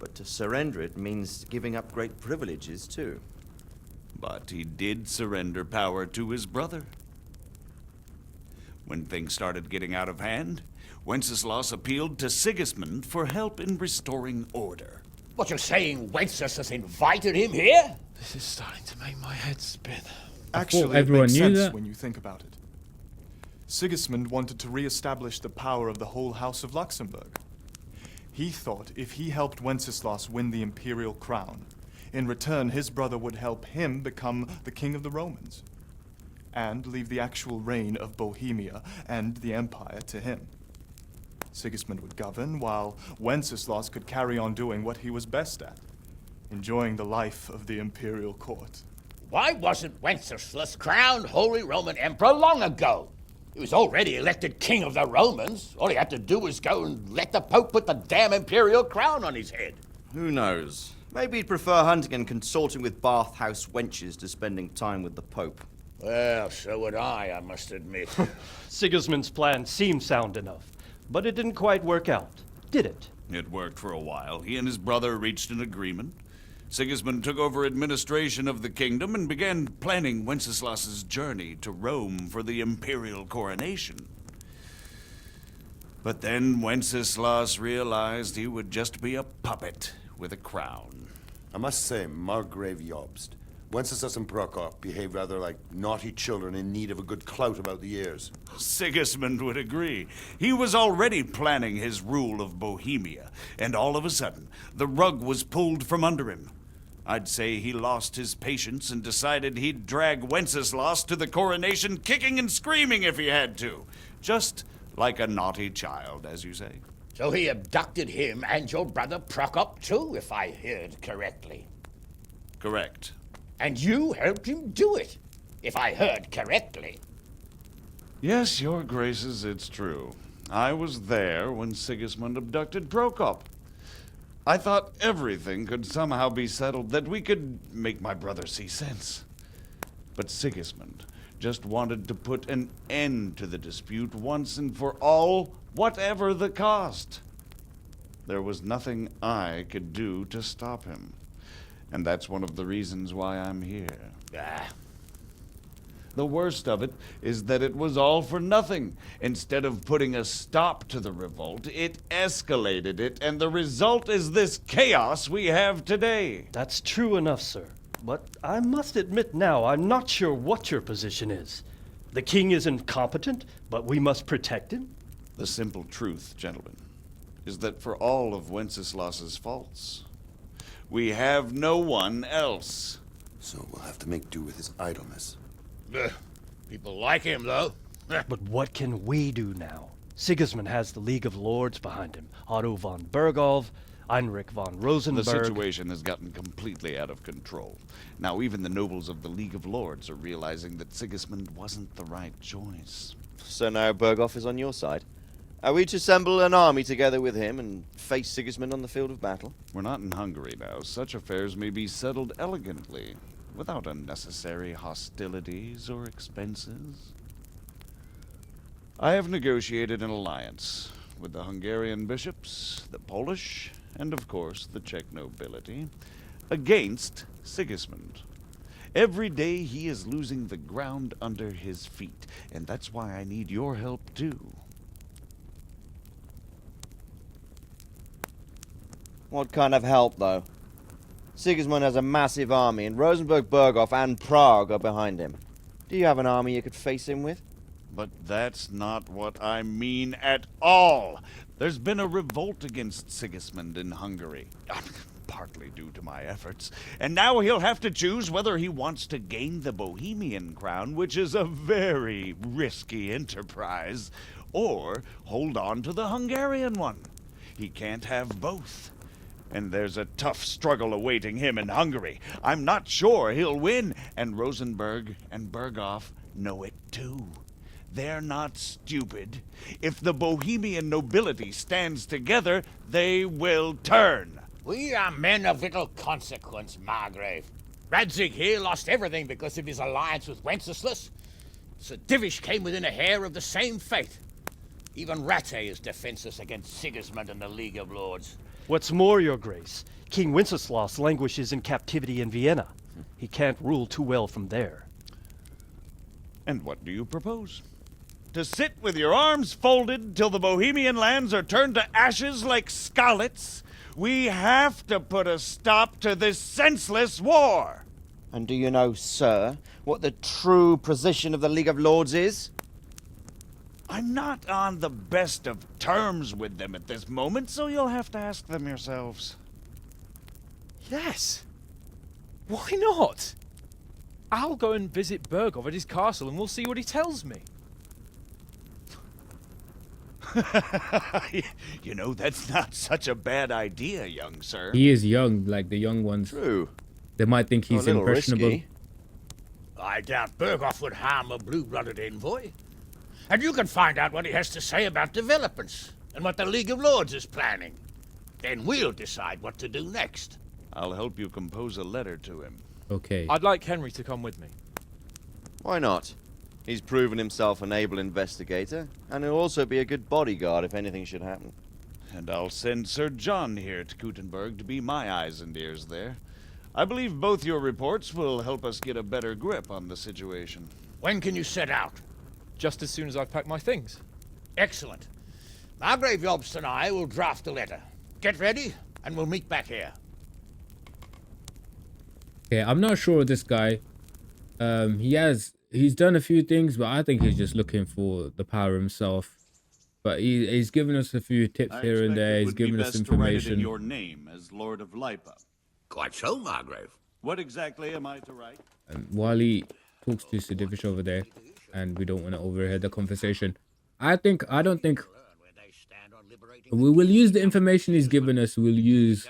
But to surrender it means giving up great privileges, too. But he did surrender power to his brother. When things started getting out of hand, Wenceslas appealed to Sigismund for help in restoring order. What, you're saying Wenceslas invited him here? This is starting to make my head spin. Actually, Everyone it makes knew sense that when you think about it. Sigismund wanted to re-establish the power of the whole House of Luxembourg. He thought if he helped Wenceslas win the imperial crown, in return his brother would help him become the king of the Romans, and leave the actual reign of Bohemia and the empire to him. Sigismund would govern, while Wenceslas could carry on doing what he was best at, enjoying the life of the imperial court. Why wasn't Wenceslas crowned Holy Roman Emperor long ago? He was already elected king of the Romans. All he had to do was go and let the Pope put the damn imperial crown on his head. Who knows? Maybe he'd prefer hunting and consorting with bathhouse wenches to spending time with the Pope. Well, so would I must admit. Sigismund's plan seemed sound enough, but it didn't quite work out, did it? It worked for a while. He and his brother reached an agreement. Sigismund took over administration of the kingdom and began planning Wenceslas's journey to Rome for the imperial coronation. But then Wenceslas realized he would just be a puppet with a crown. I must say, Margrave Jobst, Wenceslas and Prokop behave rather like naughty children in need of a good clout about the ears. Sigismund would agree. He was already planning his rule of Bohemia, and all of a sudden, the rug was pulled from under him. I'd say he lost his patience and decided he'd drag Wenceslas to the coronation kicking and screaming if he had to. Just like a naughty child, as you say. So he abducted him and your brother Prokop too, if I heard correctly. Correct. And you helped him do it, if I heard correctly. Yes, your graces, it's true. I was there when Sigismund abducted Prokop. I thought everything could somehow be settled, that we could make my brother see sense. But Sigismund just wanted to put an end to the dispute once and for all, whatever the cost. There was nothing I could do to stop him. And that's one of the reasons why I'm here. The worst of it is that it was all for nothing. Instead of putting a stop to the revolt, it escalated it, and the result is this chaos we have today. That's true enough, sir. But I must admit now, I'm not sure what your position is. The king is incompetent, but we must protect him? The simple truth, gentlemen, is that for all of Wenceslas's faults, we have no one else. So we'll have to make do with his idleness. People like him, though. But what can we do now? Sigismund has the League of Lords behind him. Otto von Bergholf, Heinrich von Rosenberg. The situation has gotten completely out of control. Now even the nobles of the League of Lords are realizing that Sigismund wasn't the right choice. So now Bergholf is on your side. Are we to assemble an army together with him and face Sigismund on the field of battle? We're not in Hungary now. Such affairs may be settled elegantly, without unnecessary hostilities or expenses. I have negotiated an alliance with the Hungarian bishops, the Polish, and of course the Czech nobility, against Sigismund. Every day he is losing the ground under his feet, and that's why I need your help too. What kind of help, though? Sigismund has a massive army, and Rosenberg, Berghof, and Prague are behind him. Do you have an army you could face him with? But that's not what I mean at all. There's been a revolt against Sigismund in Hungary, partly due to my efforts, and now he'll have to choose whether he wants to gain the Bohemian crown, which is a very risky enterprise, or hold on to the Hungarian one. He can't have both. And there's a tough struggle awaiting him in Hungary. I'm not sure he'll win, and Rosenberg and Berghof know it too. They're not stupid. If the Bohemian nobility stands together, they will turn. We are men of little consequence, Margrave. Radzig here lost everything because of his alliance with Wenceslas. Sir Divish came within a hair of the same fate. Even Rattay is defenseless against Sigismund and the League of Lords. What's more, Your Grace, King Wenceslaus languishes in captivity in Vienna. He can't rule too well from there. And what do you propose? To sit with your arms folded till the Bohemian lands are turned to ashes like scarlets? We have to put a stop to this senseless war! And do you know, sir, what the true position of the League of Lords is? I'm not on the best of terms with them at this moment, so you'll have to ask them yourselves. Yes. Why not? I'll go and visit Bergov at his castle and we'll see what he tells me. You know, that's not such a bad idea, young sir. He is young, like the young ones. True. They might think he's impressionable. Risky. I doubt Bergov would harm a blue-blooded envoy. And you can find out what he has to say about developments and what the League of Lords is planning. Then we'll decide what to do next. I'll help you compose a letter to him. Okay. I'd like Henry to come with me. Why not? He's proven himself an able investigator, and he'll also be a good bodyguard if anything should happen. And I'll send Sir John here to Gutenberg to be my eyes and ears there. I believe both your reports will help us get a better grip on the situation. When can you set out? Just as soon as I've packed my things. Excellent. Margrave Jobst and I will draft a letter. Get ready, and we'll meet back here. Okay, I'm not sure of this guy. He's done a few things, but I think he's just looking for the power himself. But he's given us a few tips here and there. He's given us information. Your name as Lord of Lipa. Quite so, Margrave. What exactly am I to write? While he talks to Sir Divish over there, and we don't want to overhear the conversation, I don't think we will use the information he's given us. We'll use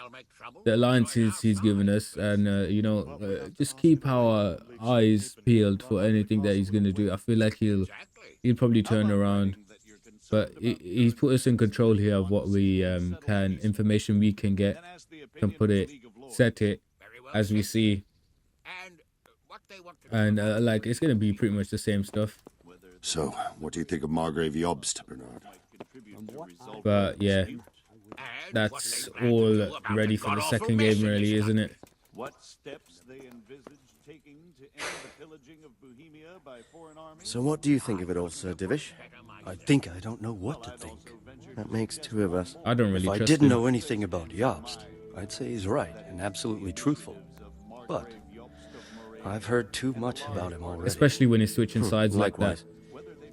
the alliances he's given us, and just keep our eyes peeled for anything that he's going to do. I feel like he'll probably turn around, but he's put us in control here of what we information we can get, set it as we see, and it's going to be pretty much the same stuff. So, what do you think of Margrave Jobst, Bernard? But yeah, that's all ready for the second game, really, isn't it? What steps they envisage taking to end the pillaging of Bohemia by foreign armies? So what do you think of it all, Sir Divish? I think I don't know what to think. That makes two of us. I don't really If I trust didn't him. know anything about Jobst, I'd say he's right and absolutely truthful. But I've heard too much about him already. Especially when he's switching sides like that. Likewise.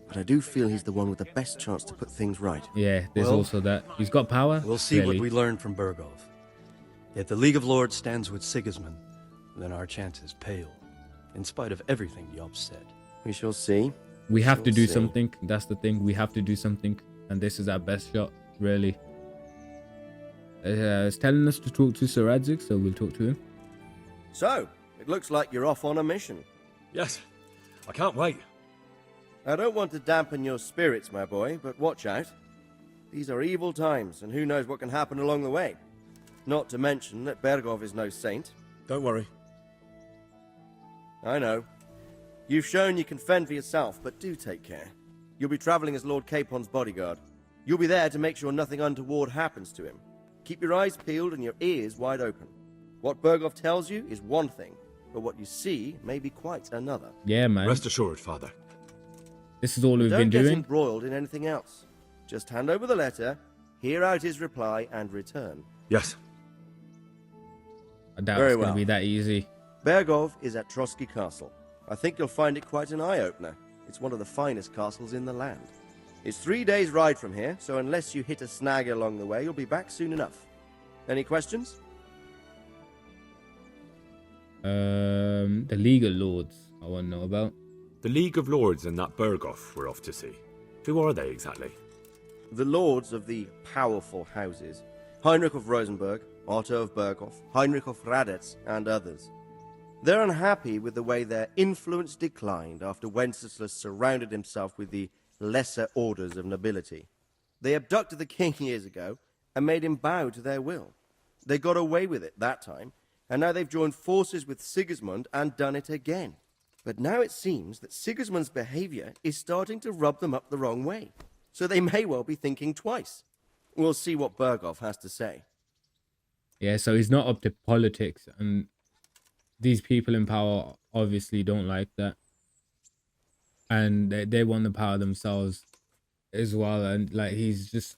But I do feel he's the one with the best chance to put things right. Yeah, there's Well, also that. He's got power. We'll see clearly. what we learn from Bergov. If the League of Lords stands with Sigismund, then our chances pale, in spite of everything Jobst said. We shall see. We have to do something. That's the thing. We have to do something. And this is our best shot, really. It's telling us to talk to Sir Radzig, so we'll talk to him. So, it looks like you're off on a mission. Yes, I can't wait. I don't want to dampen your spirits, my boy, but watch out. These are evil times, and who knows what can happen along the way. Not to mention that Bergov is no saint. Don't worry. I know. You've shown you can fend for yourself, but do take care. You'll be traveling as Lord Capon's bodyguard. You'll be there to make sure nothing untoward happens to him. Keep your eyes peeled and your ears wide open. What Bergov tells you is one thing, but what you see may be quite another. Yeah, man. Rest assured, Father. This is all we've Don't been get doing. embroiled in anything else. Just hand over the letter, hear out his reply, and return. Yes. I doubt Very it's going to well. be that easy. Bergov is at Trotsky Castle. I think you'll find it quite an eye-opener. It's one of the finest castles in the land. It's 3 days' ride from here, so unless you hit a snag along the way, you'll be back soon enough. Any questions? The League of Lords, I want to know about. The League of Lords and that Bergov we're off to see. Who are they exactly? The lords of the powerful houses. Heinrich of Rosenberg, Otto of Berghof, Heinrich of Radetz, and others. They're unhappy with the way their influence declined after Wenceslas surrounded himself with the lesser orders of nobility. They abducted the king years ago and made him bow to their will. They got away with it that time, and now they've joined forces with Sigismund and done it again. But now it seems that Sigismund's behavior is starting to rub them up the wrong way. so they may well be thinking twice. We'll see what Berghoff has to say. Yeah, so he's not up to politics, and these people in power obviously don't like that, and they want the power themselves as well. And like he's just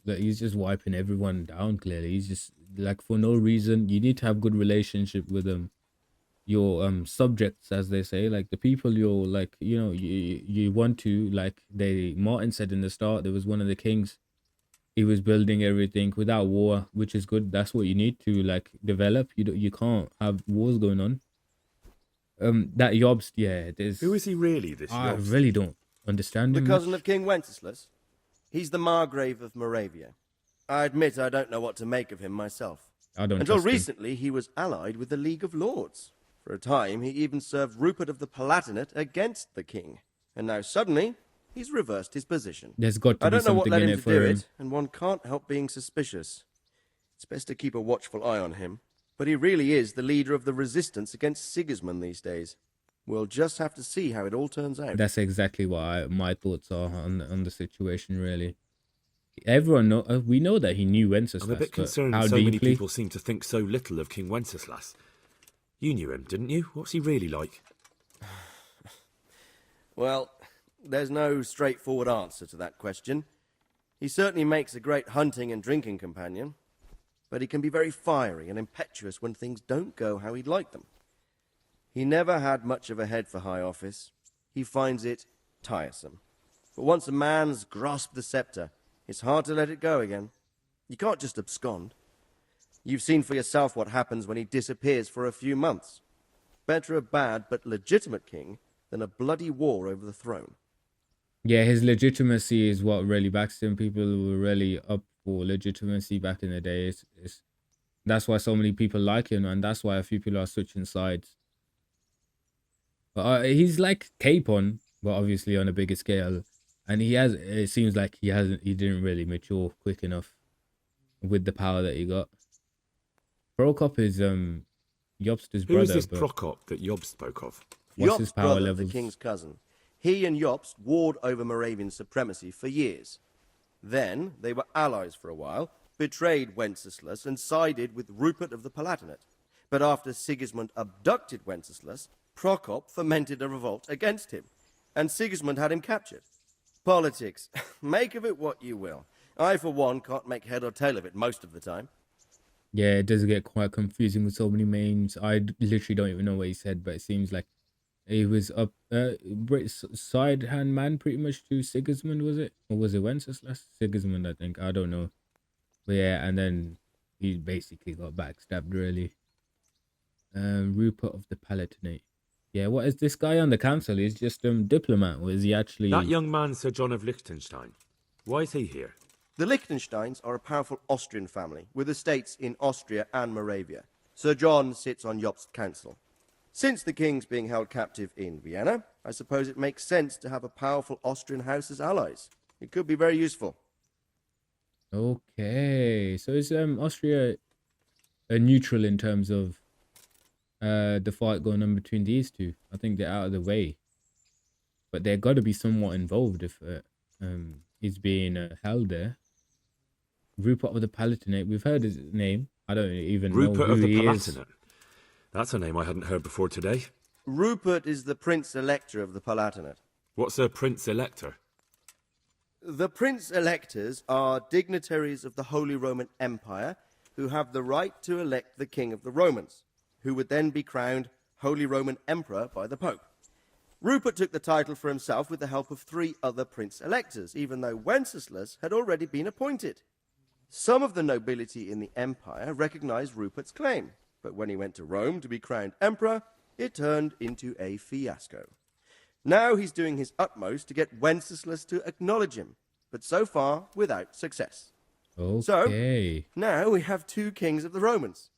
wiping everyone down. Clearly, he's just like for no reason. You need to have good relationship with your subjects, as they say, like the people you're like, you want to, like Martin said in the start, there was one of the kings, he was building everything without war, which is good. That's what you need to like develop. You can't have wars going on. That Jobst, yeah, there's Who is he really, this I Jobst? really don't understand The him cousin much. of King Wenceslas. He's the Margrave of Moravia. I admit I don't know what to make of him myself. I don't Until trust him. recently, he was allied with the League of Lords. For a time, he even served Rupert of the Palatinate against the king. And now suddenly, he's reversed his position. There's got to I be don't know what something led in him it to for do him. it, and one can't help being suspicious. It's best to keep a watchful eye on him. But he really is the leader of the resistance against Sigismund these days. We'll just have to see how it all turns out. That's exactly what my thoughts are on the situation. Really, everyone we know that he knew Wenceslas. I'm a bit but concerned how that so many deeply? people seem to think so little of King Wenceslas. You knew him, didn't you? What's he really like? Well, there's no straightforward answer to that question. He certainly makes a great hunting and drinking companion, but he can be very fiery and impetuous when things don't go how he'd like them. He never had much of a head for high office. He finds it tiresome. But once a man's grasped the scepter, it's hard to let it go again. You can't just abscond. You've seen for yourself what happens when he disappears for a few months. Better a bad but legitimate king than a bloody war over the throne. Yeah, his legitimacy is what really backs him. People were really up for legitimacy back in the day. That's why so many people like him, and that's why a few people are switching sides. But he's like Capon, but obviously on a bigger scale. And it seems like he didn't really mature quick enough with the power that he got. Prokop is Jobst's brother. Who is this but Prokop that Jobst spoke of? what's his Jobst's power brother, levels? the king's cousin. He and Jobst warred over Moravian supremacy for years. Then they were allies for a while, betrayed Wenceslas and sided with Rupert of the Palatinate. But after Sigismund abducted Wenceslas, Prokop fomented a revolt against him, and Sigismund had him captured. Politics. Make of it what you will. I, for one, can't make head or tail of it most of the time. Yeah, it does get quite confusing with so many names. Literally don't even know what he said, but it seems like he was up side hand man pretty much to Sigismund, was it? Or was it Wenceslas? Sigismund, I think. I don't know. But yeah, and then he basically got backstabbed, really. Rupert of the Palatinate. Yeah, what is this guy on the council? He's just diplomat, or is he actually... That young man, Sir John of Liechtenstein. Why is he here? The Liechtensteins are a powerful Austrian family with estates in Austria and Moravia. Sir John sits on Jobst's council. Since the king's being held captive in Vienna, I suppose it makes sense to have a powerful Austrian house as allies. It could be very useful. Okay, so is Austria a neutral in terms of the fight going on between these two? I think they're out of the way, but they've got to be somewhat involved if he's being held there. Rupert of the Palatinate. We've heard his name. I don't even know Rupert who of the he is. Palatinate. That's a name I hadn't heard before today. Rupert is the Prince Elector of the Palatinate. What's a Prince Elector? The Prince Electors are dignitaries of the Holy Roman Empire who have the right to elect the King of the Romans, who would then be crowned Holy Roman Emperor by the Pope. Rupert took the title for himself with the help of 3 other Prince Electors, even though Wenceslas had already been appointed. Some of the nobility in the empire recognized Rupert's claim, but when he went to Rome to be crowned emperor, it turned into a fiasco. Now he's doing his utmost to get Wenceslas to acknowledge him, but so far without success. Okay. So, now we have 2 kings of the Romans.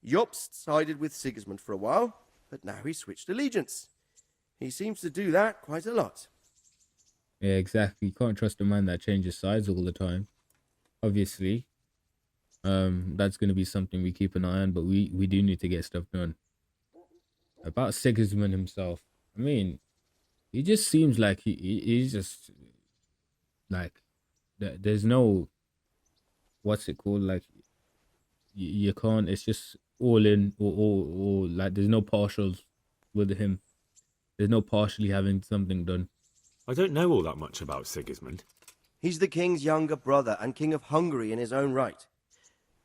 Jobst sided with Sigismund for a while, but now he's switched allegiance. He seems to do that quite a lot. Yeah, exactly. You can't trust a man that changes sides all the time. Obviously, that's going to be something we keep an eye on, but we do need to get stuff done. About Sigismund himself, I mean, he just seems like he's just like There's no, what's it called? Like you can't. It's just all in or like there's no partials with him. There's no partially having something done. I don't know all that much about Sigismund. He's the king's younger brother and king of Hungary in his own right.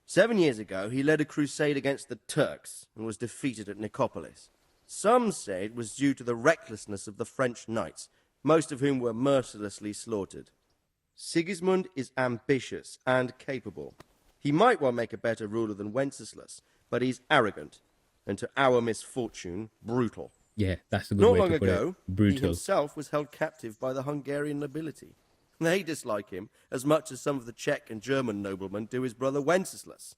7 years ago, he led a crusade against the Turks and was defeated at Nicopolis. Some say it was due to the recklessness of the French knights, most of whom were mercilessly slaughtered. Sigismund is ambitious and capable. He might well make a better ruler than Wenceslas, but he's arrogant, and to our misfortune, brutal. Yeah, that's a good Not way long to put ago, it. he Brutal. himself was held captive by the Hungarian nobility. They dislike him as much as some of the Czech and German noblemen do his brother Wenceslas.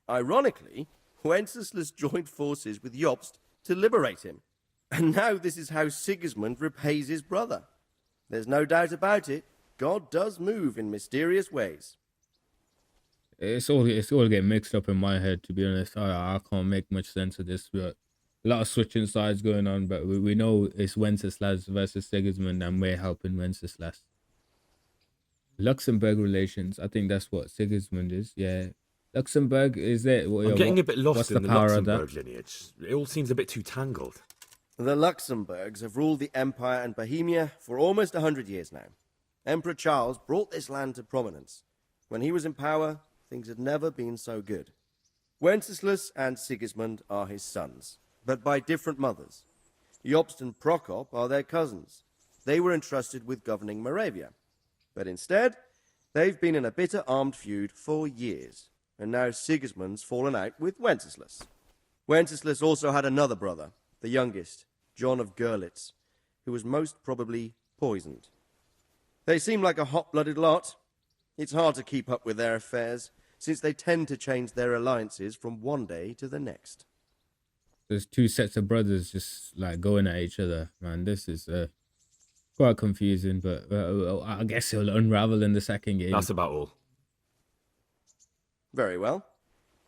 Ironically, Wenceslas joined forces with Jobst to liberate him. And now this is how Sigismund repays his brother. There's no doubt about it, God does move in mysterious ways. It's all getting mixed up in my head, to be honest. I can't make much sense of this. But a lot of switching sides going on, but we know it's Wenceslas versus Sigismund, and we're helping Wenceslas. Luxembourg relations. I think that's what Sigismund is. Yeah, Luxembourg is it? I'm getting a bit lost in the power of Luxembourg that? lineage. It all seems a bit too tangled. The Luxembourgs have ruled the Empire and Bohemia for almost 100 years now. Emperor Charles brought this land to prominence. When he was in power, things had never been so good. Wenceslas and Sigismund are his sons, but by different mothers. Jobst and Prokop are their cousins. They were entrusted with governing Moravia. But instead, they've been in a bitter armed feud for years, and now Sigismund's fallen out with Wenceslas. Wenceslas also had another brother, the youngest, John of Görlitz, who was most probably poisoned. They seem like a hot-blooded lot. It's hard to keep up with their affairs, since they tend to change their alliances from one day to the next. There's two sets of brothers just like going at each other, man. This is quite confusing, but I guess it'll unravel in the second game. That's about all. Very well.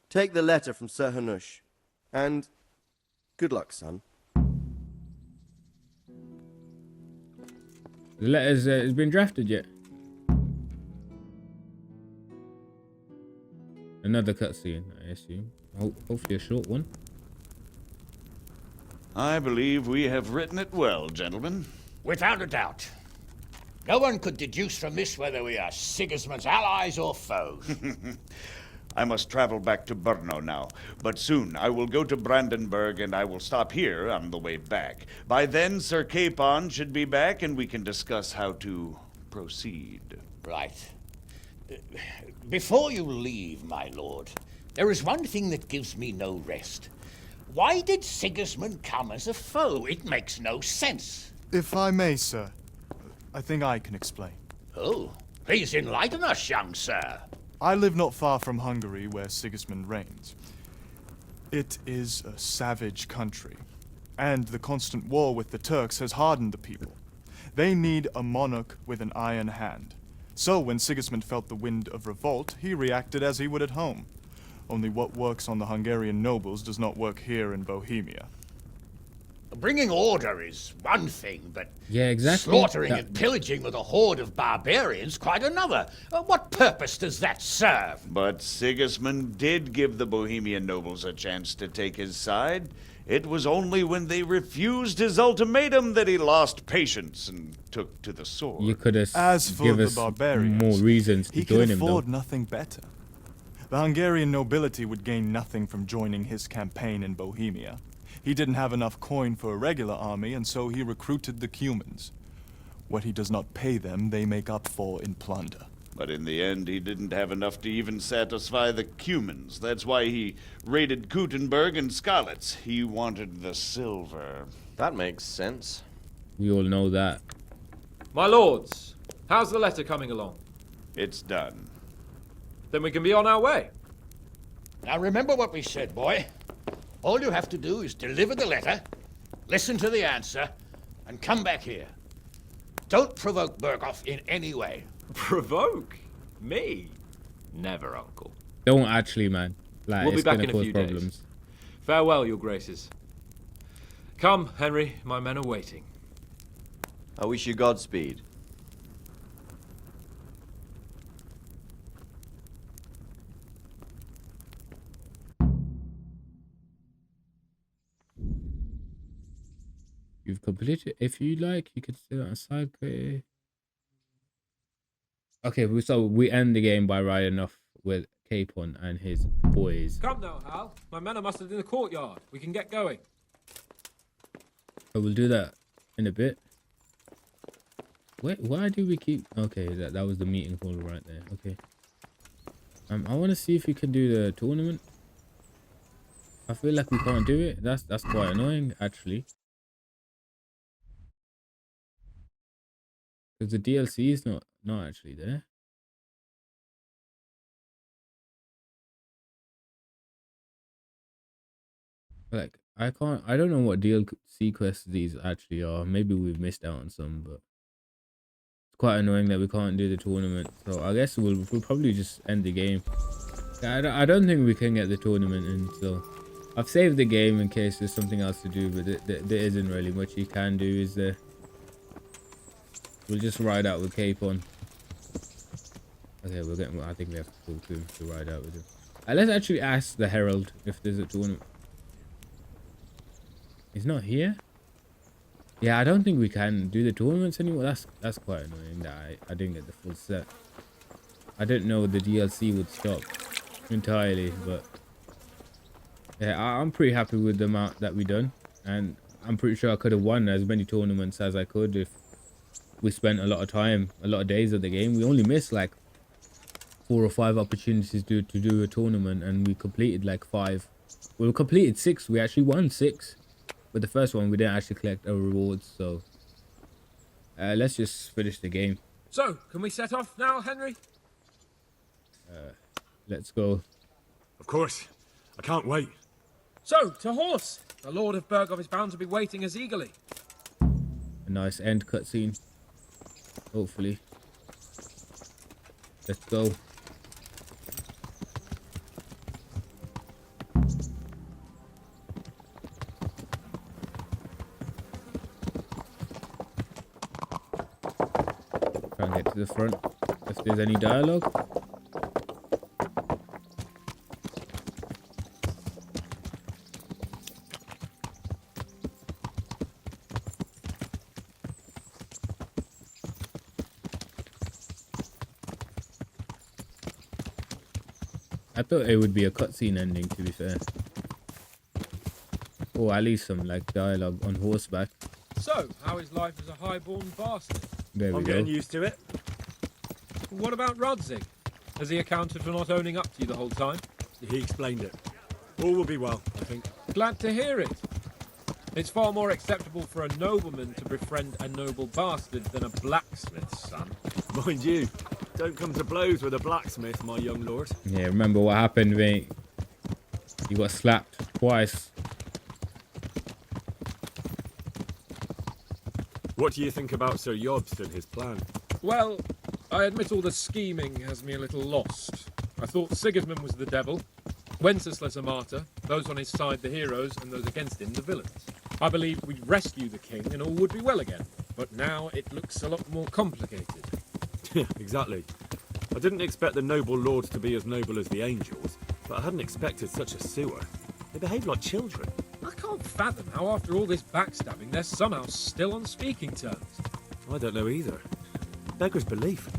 Take the letter from Sir Hanush, and good luck, son. The letter's has been drafted yet? Another cutscene, I assume. Hopefully a short one. I believe we have written it well, gentlemen. Without a doubt. No one could deduce from this whether we are Sigismund's allies or foes. I must travel back to Brno now, but soon I will go to Brandenburg and I will stop here on the way back. By then, Sir Capon should be back and we can discuss how to proceed. Right. Before you leave, my lord, there is one thing that gives me no rest. Why did Sigismund come as a foe? It makes no sense. If I may, sir, I think I can explain. Oh, please enlighten us, young sir. I live not far from Hungary, where Sigismund reigns. It is a savage country, and the constant war with the Turks has hardened the people. They need a monarch with an iron hand. So when Sigismund felt the wind of revolt, he reacted as he would at home. Only what works on the Hungarian nobles does not work here in Bohemia. Bringing order is one thing, but yeah, exactly. Slaughtering and pillaging with a horde of barbarians quite another. What purpose does that serve? But Sigismund did give the Bohemian nobles a chance to take his side. It was only when they refused his ultimatum that he lost patience and took to the sword. You could have As for give the us barbarians, more reasons to he join could him, though. afford nothing better. The Hungarian nobility would gain nothing from joining his campaign in Bohemia. He didn't have enough coin for a regular army, and so he recruited the Cumans. What he does not pay them, they make up for in plunder. But in the end, he didn't have enough to even satisfy the Cumans. That's why he raided Kuttenberg and Skalitz. He wanted the silver. That makes sense. We all know that. My lords, how's the letter coming along? It's done. Then we can be on our way. Now remember what we said, boy. All you have to do is deliver the letter, listen to the answer, and come back here. Don't provoke Berghoff in any way. Provoke? Me? Never, Uncle. Don't actually, man. Like, We'll be it's back gonna in a cause few problems. days. Farewell, your graces. Come, Henry, my men are waiting. I wish you Godspeed. You've completed. If you like, you could sit on a side. Okay, so we end the game by riding off with Capon and his boys. Come now, Hal. My men are mustered in the courtyard. We can get going. So we'll do that in a bit. Wait, why do we keep... Okay, that was the meeting hall right there. Okay. I want to see if we can do the tournament. I feel like we can't do it. That's quite annoying, actually. Because the DLC is not actually there. Like, I don't know what DLC quests these actually are. Maybe we've missed out on some, but it's quite annoying that we can't do the tournament. So I guess we'll probably just end the game. I don't think we can get the tournament in, so I've saved the game in case there's something else to do, but there isn't really much you can do, is there? We'll just ride out with Capon. Okay, I think we have to talk to him to ride out with him. Let's actually ask the Herald if there's a tournament. He's not here? Yeah, I don't think we can do the tournaments anymore. That's quite annoying that I didn't get the full set. I didn't know the DLC would stop entirely, but yeah, I'm pretty happy with the amount that we done, and I'm pretty sure I could have won as many tournaments as I could if we spent a lot of time, a lot of days of the game. We only missed like 4 or 5 opportunities to do a tournament, and we completed like 5. We completed 6. We actually won 6. But the first one, we didn't actually collect our rewards, so let's just finish the game. So, can we set off now, Henry? Let's go. Of course. I can't wait. So, to horse! The Lord of Bergov is bound to be waiting as eagerly. A nice end cutscene. Hopefully. Let's go. Try and get to the front if there's any dialogue. I thought it would be a cutscene ending, to be fair. Or at least some like dialogue on horseback. So, how is life as a highborn bastard? There we I'm go. getting used to it. What about Radzig? Has he accounted for not owning up to you the whole time? He explained it. All will be well, I think. Glad to hear it. It's far more acceptable for a nobleman to befriend a noble bastard than a blacksmith's son. Mind you, don't come to blows with a blacksmith, my young lord. Yeah, remember what happened, mate? You got slapped twice. What do you think about Sir Jobst and his plan? Well, I admit all the scheming has me a little lost. I thought Sigismund was the devil, Wenceslas a martyr, those on his side the heroes, and those against him the villains. I believed we'd rescue the king and all would be well again, but now it looks a lot more complicated. Exactly. I didn't expect the noble lords to be as noble as the angels, but I hadn't expected such a sewer. They behave like children. I can't fathom how after all this backstabbing they're somehow still on speaking terms. I don't know either. Beggar's belief.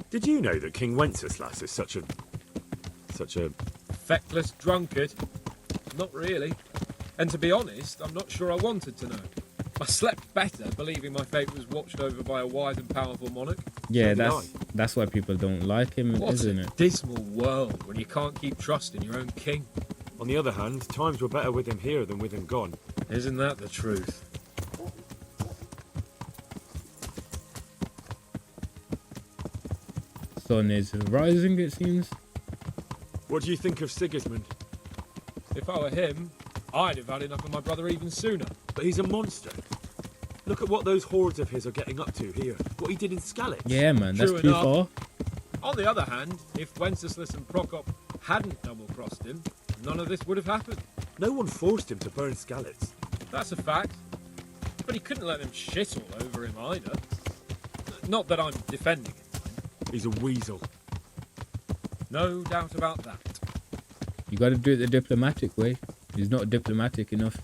Did you know that King Wenceslas is such a... Feckless drunkard? Not really. And to be honest, I'm not sure I wanted to know. I slept better believing my fate was watched over by a wise and powerful monarch. Yeah, that's why people don't like him, What isn't a it? dismal world when you can't keep trust in your own king. On the other hand, times were better with him here than with him gone. Isn't that the truth? Sun is rising, it seems. What do you think of Sigismund? If I were him, I'd have had enough of my brother even sooner. But he's a monster. Look at what those hordes of his are getting up to here. What he did in Skalitz. Yeah, man, that's True too enough. far. On the other hand, if Wenceslas and Prokop hadn't double-crossed him, none of this would have happened. No one forced him to burn Skalitz. That's a fact. But he couldn't let them shit all over him either. Not that I'm defending him. He's a weasel. No doubt about that. You got to do it the diplomatic way. He's not diplomatic enough.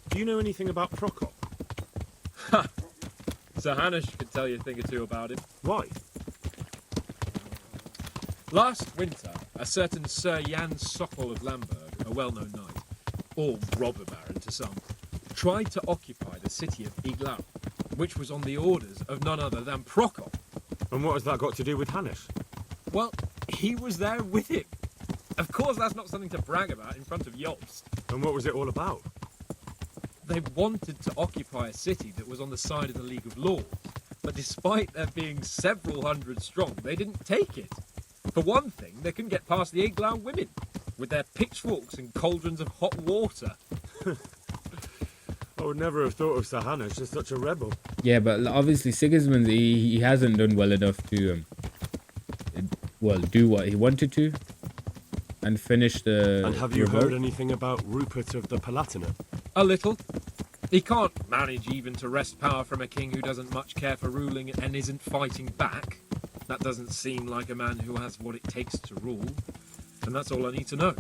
Do you know anything about Prokop? Ha! Sir Hanush could tell you a thing or two about him. Why? Last winter, a certain Sir Jan Sokol of Lamberg, a well-known knight, or robber baron to some, tried to occupy the city of Iglau, which was on the orders of none other than Prokop. And what has that got to do with Hanush? Well, he was there with him. Of course, that's not something to brag about in front of Jobst. And what was it all about? They wanted to occupy a city that was on the side of the League of Lords, but despite there being several hundred strong, they didn't take it. For one thing, they couldn't get past the Iglau women, with their pitchforks and cauldrons of hot water. I would never have thought of Sir Hanush as such a rebel. Yeah, but obviously Sigismund, he hasn't done well enough to, do what he wanted to, and finish the. And have you revolt. heard anything about Rupert of the Palatinate? A little. He can't manage even to wrest power from a king who doesn't much care for ruling and isn't fighting back. That doesn't seem like a man who has what it takes to rule. And that's all I need to know.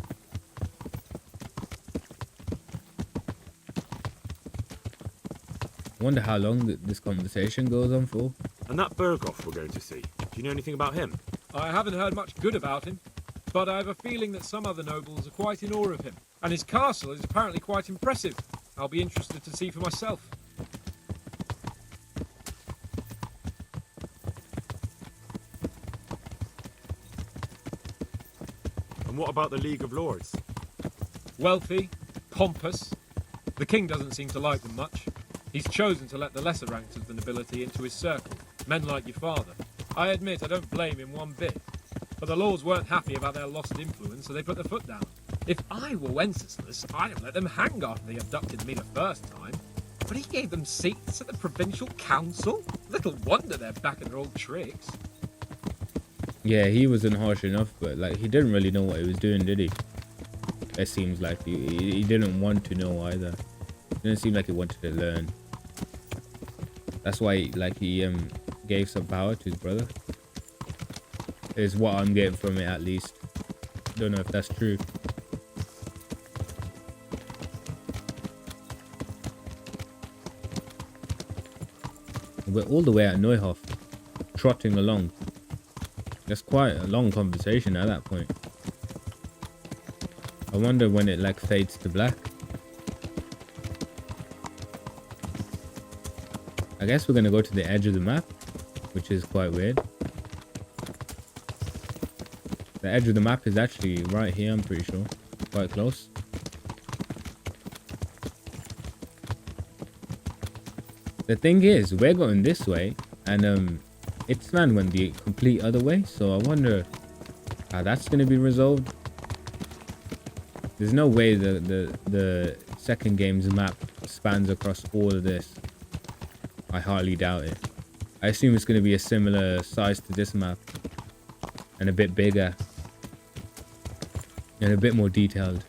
I wonder how long this conversation goes on for. And that Berghoff we're going to see, do you know anything about him? I haven't heard much good about him, but I have a feeling that some other nobles are quite in awe of him. And his castle is apparently quite impressive. I'll be interested to see for myself. And what about the League of Lords? Wealthy, pompous. The king doesn't seem to like them much. He's chosen to let the lesser ranks of the nobility into his circle, men like your father. I admit I don't blame him one bit. But the lords weren't happy about their lost influence, so they put their foot down. If I were Wenceslas, I'd have let them hang after they abducted me the first time. But he gave them seats at the provincial council? Little wonder they're back in their old tricks. Yeah, he wasn't harsh enough, but like he didn't really know what he was doing, did he? It seems like he didn't want to know either. It didn't seem like he wanted to learn. That's why he gave some power to his brother. Is what I'm getting from it, at least. Don't know if that's true. We're all the way at Neuhof, trotting along. That's quite a long conversation at that point. I wonder when it like fades to black. I guess we're gonna go to the edge of the map, which is quite weird. The edge of the map is actually right here, I'm pretty sure. Quite close. The thing is, we're going this way, and Itzvan went the complete other way, so I wonder how that's going to be resolved. There's no way the second game's map spans across all of this. I highly doubt it. I assume it's going to be a similar size to this map, and a bit bigger, and a bit more detailed.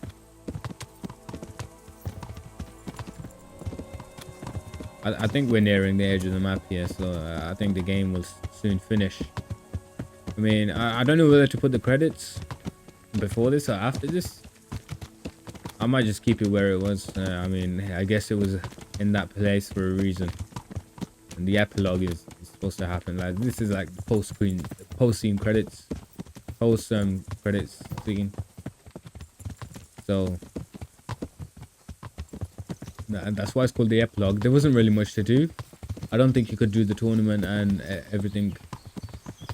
I think we're nearing the edge of the map here, so I think the game will soon finish. I mean, I don't know whether to put the credits before this or after this. I might just keep it where it was. I mean, I guess it was in that place for a reason. And the epilogue is supposed to happen. Like, this is like post-scene credits, credits scene. So that's why it's called the epilogue. There wasn't really much to do. I don't think you could do the tournament and everything.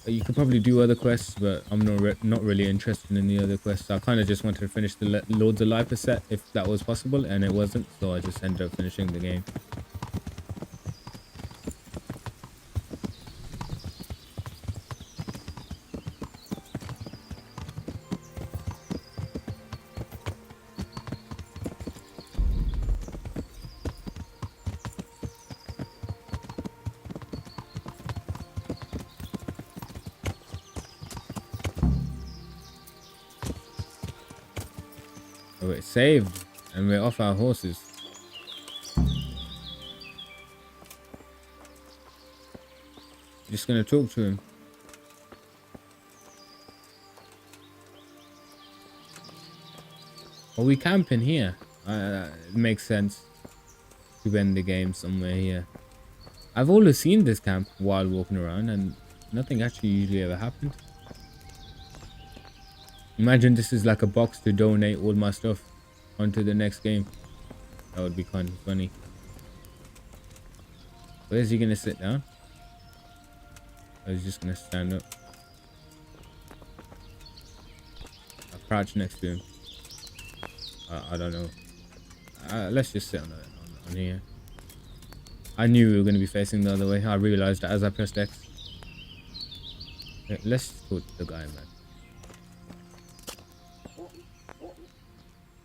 You could probably do other quests, but I'm not really interested in the other quests. I kind of just wanted to finish the Lords of Life set if that was possible, and it wasn't, so I just ended up finishing the game. We're saved and we're off our horses. Just gonna talk to him. Are we camping here? It makes sense to end the game somewhere here. I've always seen this camp while walking around and nothing actually usually ever happened. Imagine this is like a box to donate all my stuff onto the next game. That would be kind of funny. Where's he gonna sit down? Or is he just gonna stand up? I'll crouch next to him. I don't know. Let's just sit on here. I knew we were going to be facing the other way. I realized that as I pressed X. Okay, let's talk to the guy, man.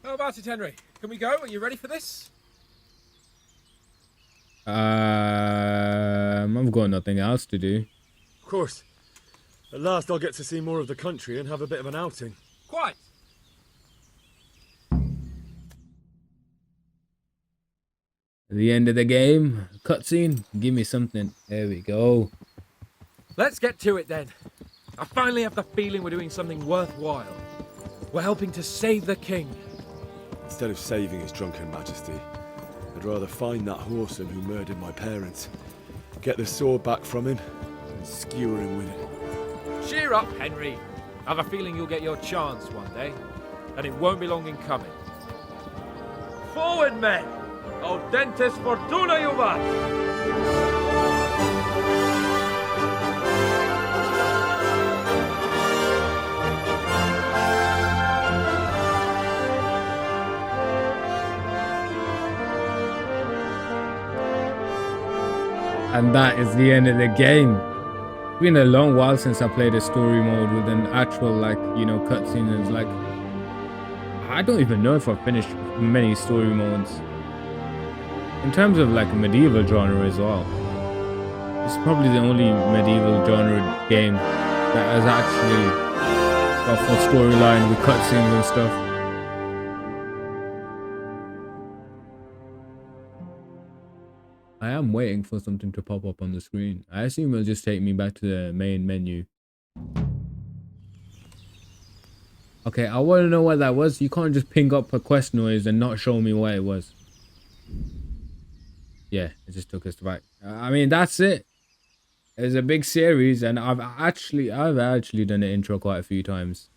How about it, Henry? Can we go? Are you ready for this? I've got nothing else to do. Of course. At last I'll get to see more of the country and have a bit of an outing. Quite. At the end of the game, cutscene. Give me something. There we go. Let's get to it then. I finally have the feeling we're doing something worthwhile. We're helping to save the king. Instead of saving his drunken majesty, I'd rather find that whoreson who murdered my parents, get the sword back from him, and skewer him with it. Cheer up, Henry. I have a feeling you'll get your chance one day, and it won't be long in coming. Forward, men! Audentes fortuna juvat! And that is the end of the game. It's been a long while since I played a story mode with an actual, like, you know, cutscene. And it's like, I don't even know if I've finished many story modes. In terms of like medieval genre as well, it's probably the only medieval genre game that has actually got full storyline with cutscenes and stuff. I am waiting for something to pop up on the screen. I assume it'll just take me back to the main menu. Okay, I want to know what that was. You can't just ping up a quest noise and not show me what it was. Yeah, it just took us back. I mean, that's it. It's a big series, and I've actually done an intro quite a few times.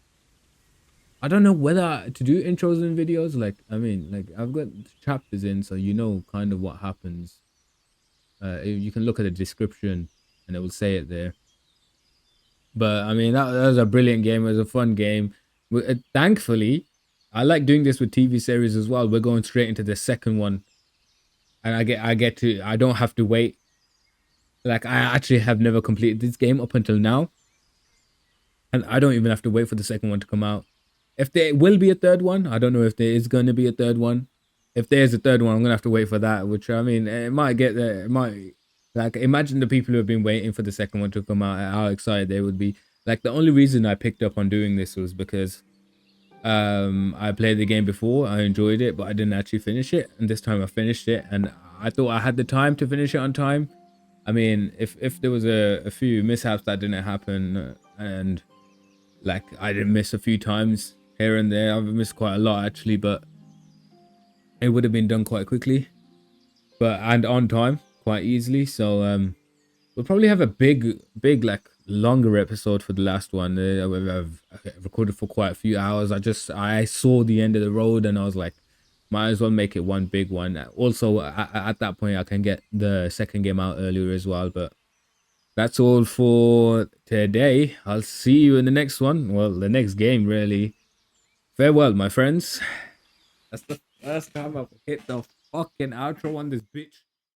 I don't know whether to do intros in videos. Like, I mean, like, I've got chapters in, so you know kind of what happens. You can look at the description, and it will say it there. But I mean, that was a brilliant game. It was a fun game. Thankfully, I like doing this with TV series as well. We're going straight into the second one, and I don't have to wait. Like, I actually have never completed this game up until now, and I don't even have to wait for the second one to come out. If there will be a third one, I don't know if there is going to be a third one. If there's a third one, I'm gonna have to wait for that. Which, I mean, it might get there. It might, like, imagine the people who have been waiting for the second one to come out, how excited they would be. Like, the only reason I picked up on doing this was because I played the game before, I enjoyed it, but I didn't actually finish it. And this time I finished it, and I thought I had the time to finish it on time. I mean, if there was a few mishaps that didn't happen, and like, I didn't miss a few times here and there. I've missed quite a lot actually, but it would have been done quite quickly, and on time, quite easily. So we'll probably have a big like longer episode for the last one. I've recorded for quite a few hours. I saw the end of the road, and I was like, might as well make it one big one. Also, at that point, I can get the second game out earlier as well. But that's all for today. I'll see you in the next one. Well, the next game, really. Farewell, my friends. That's the first time I've hit the fucking outro on this bitch.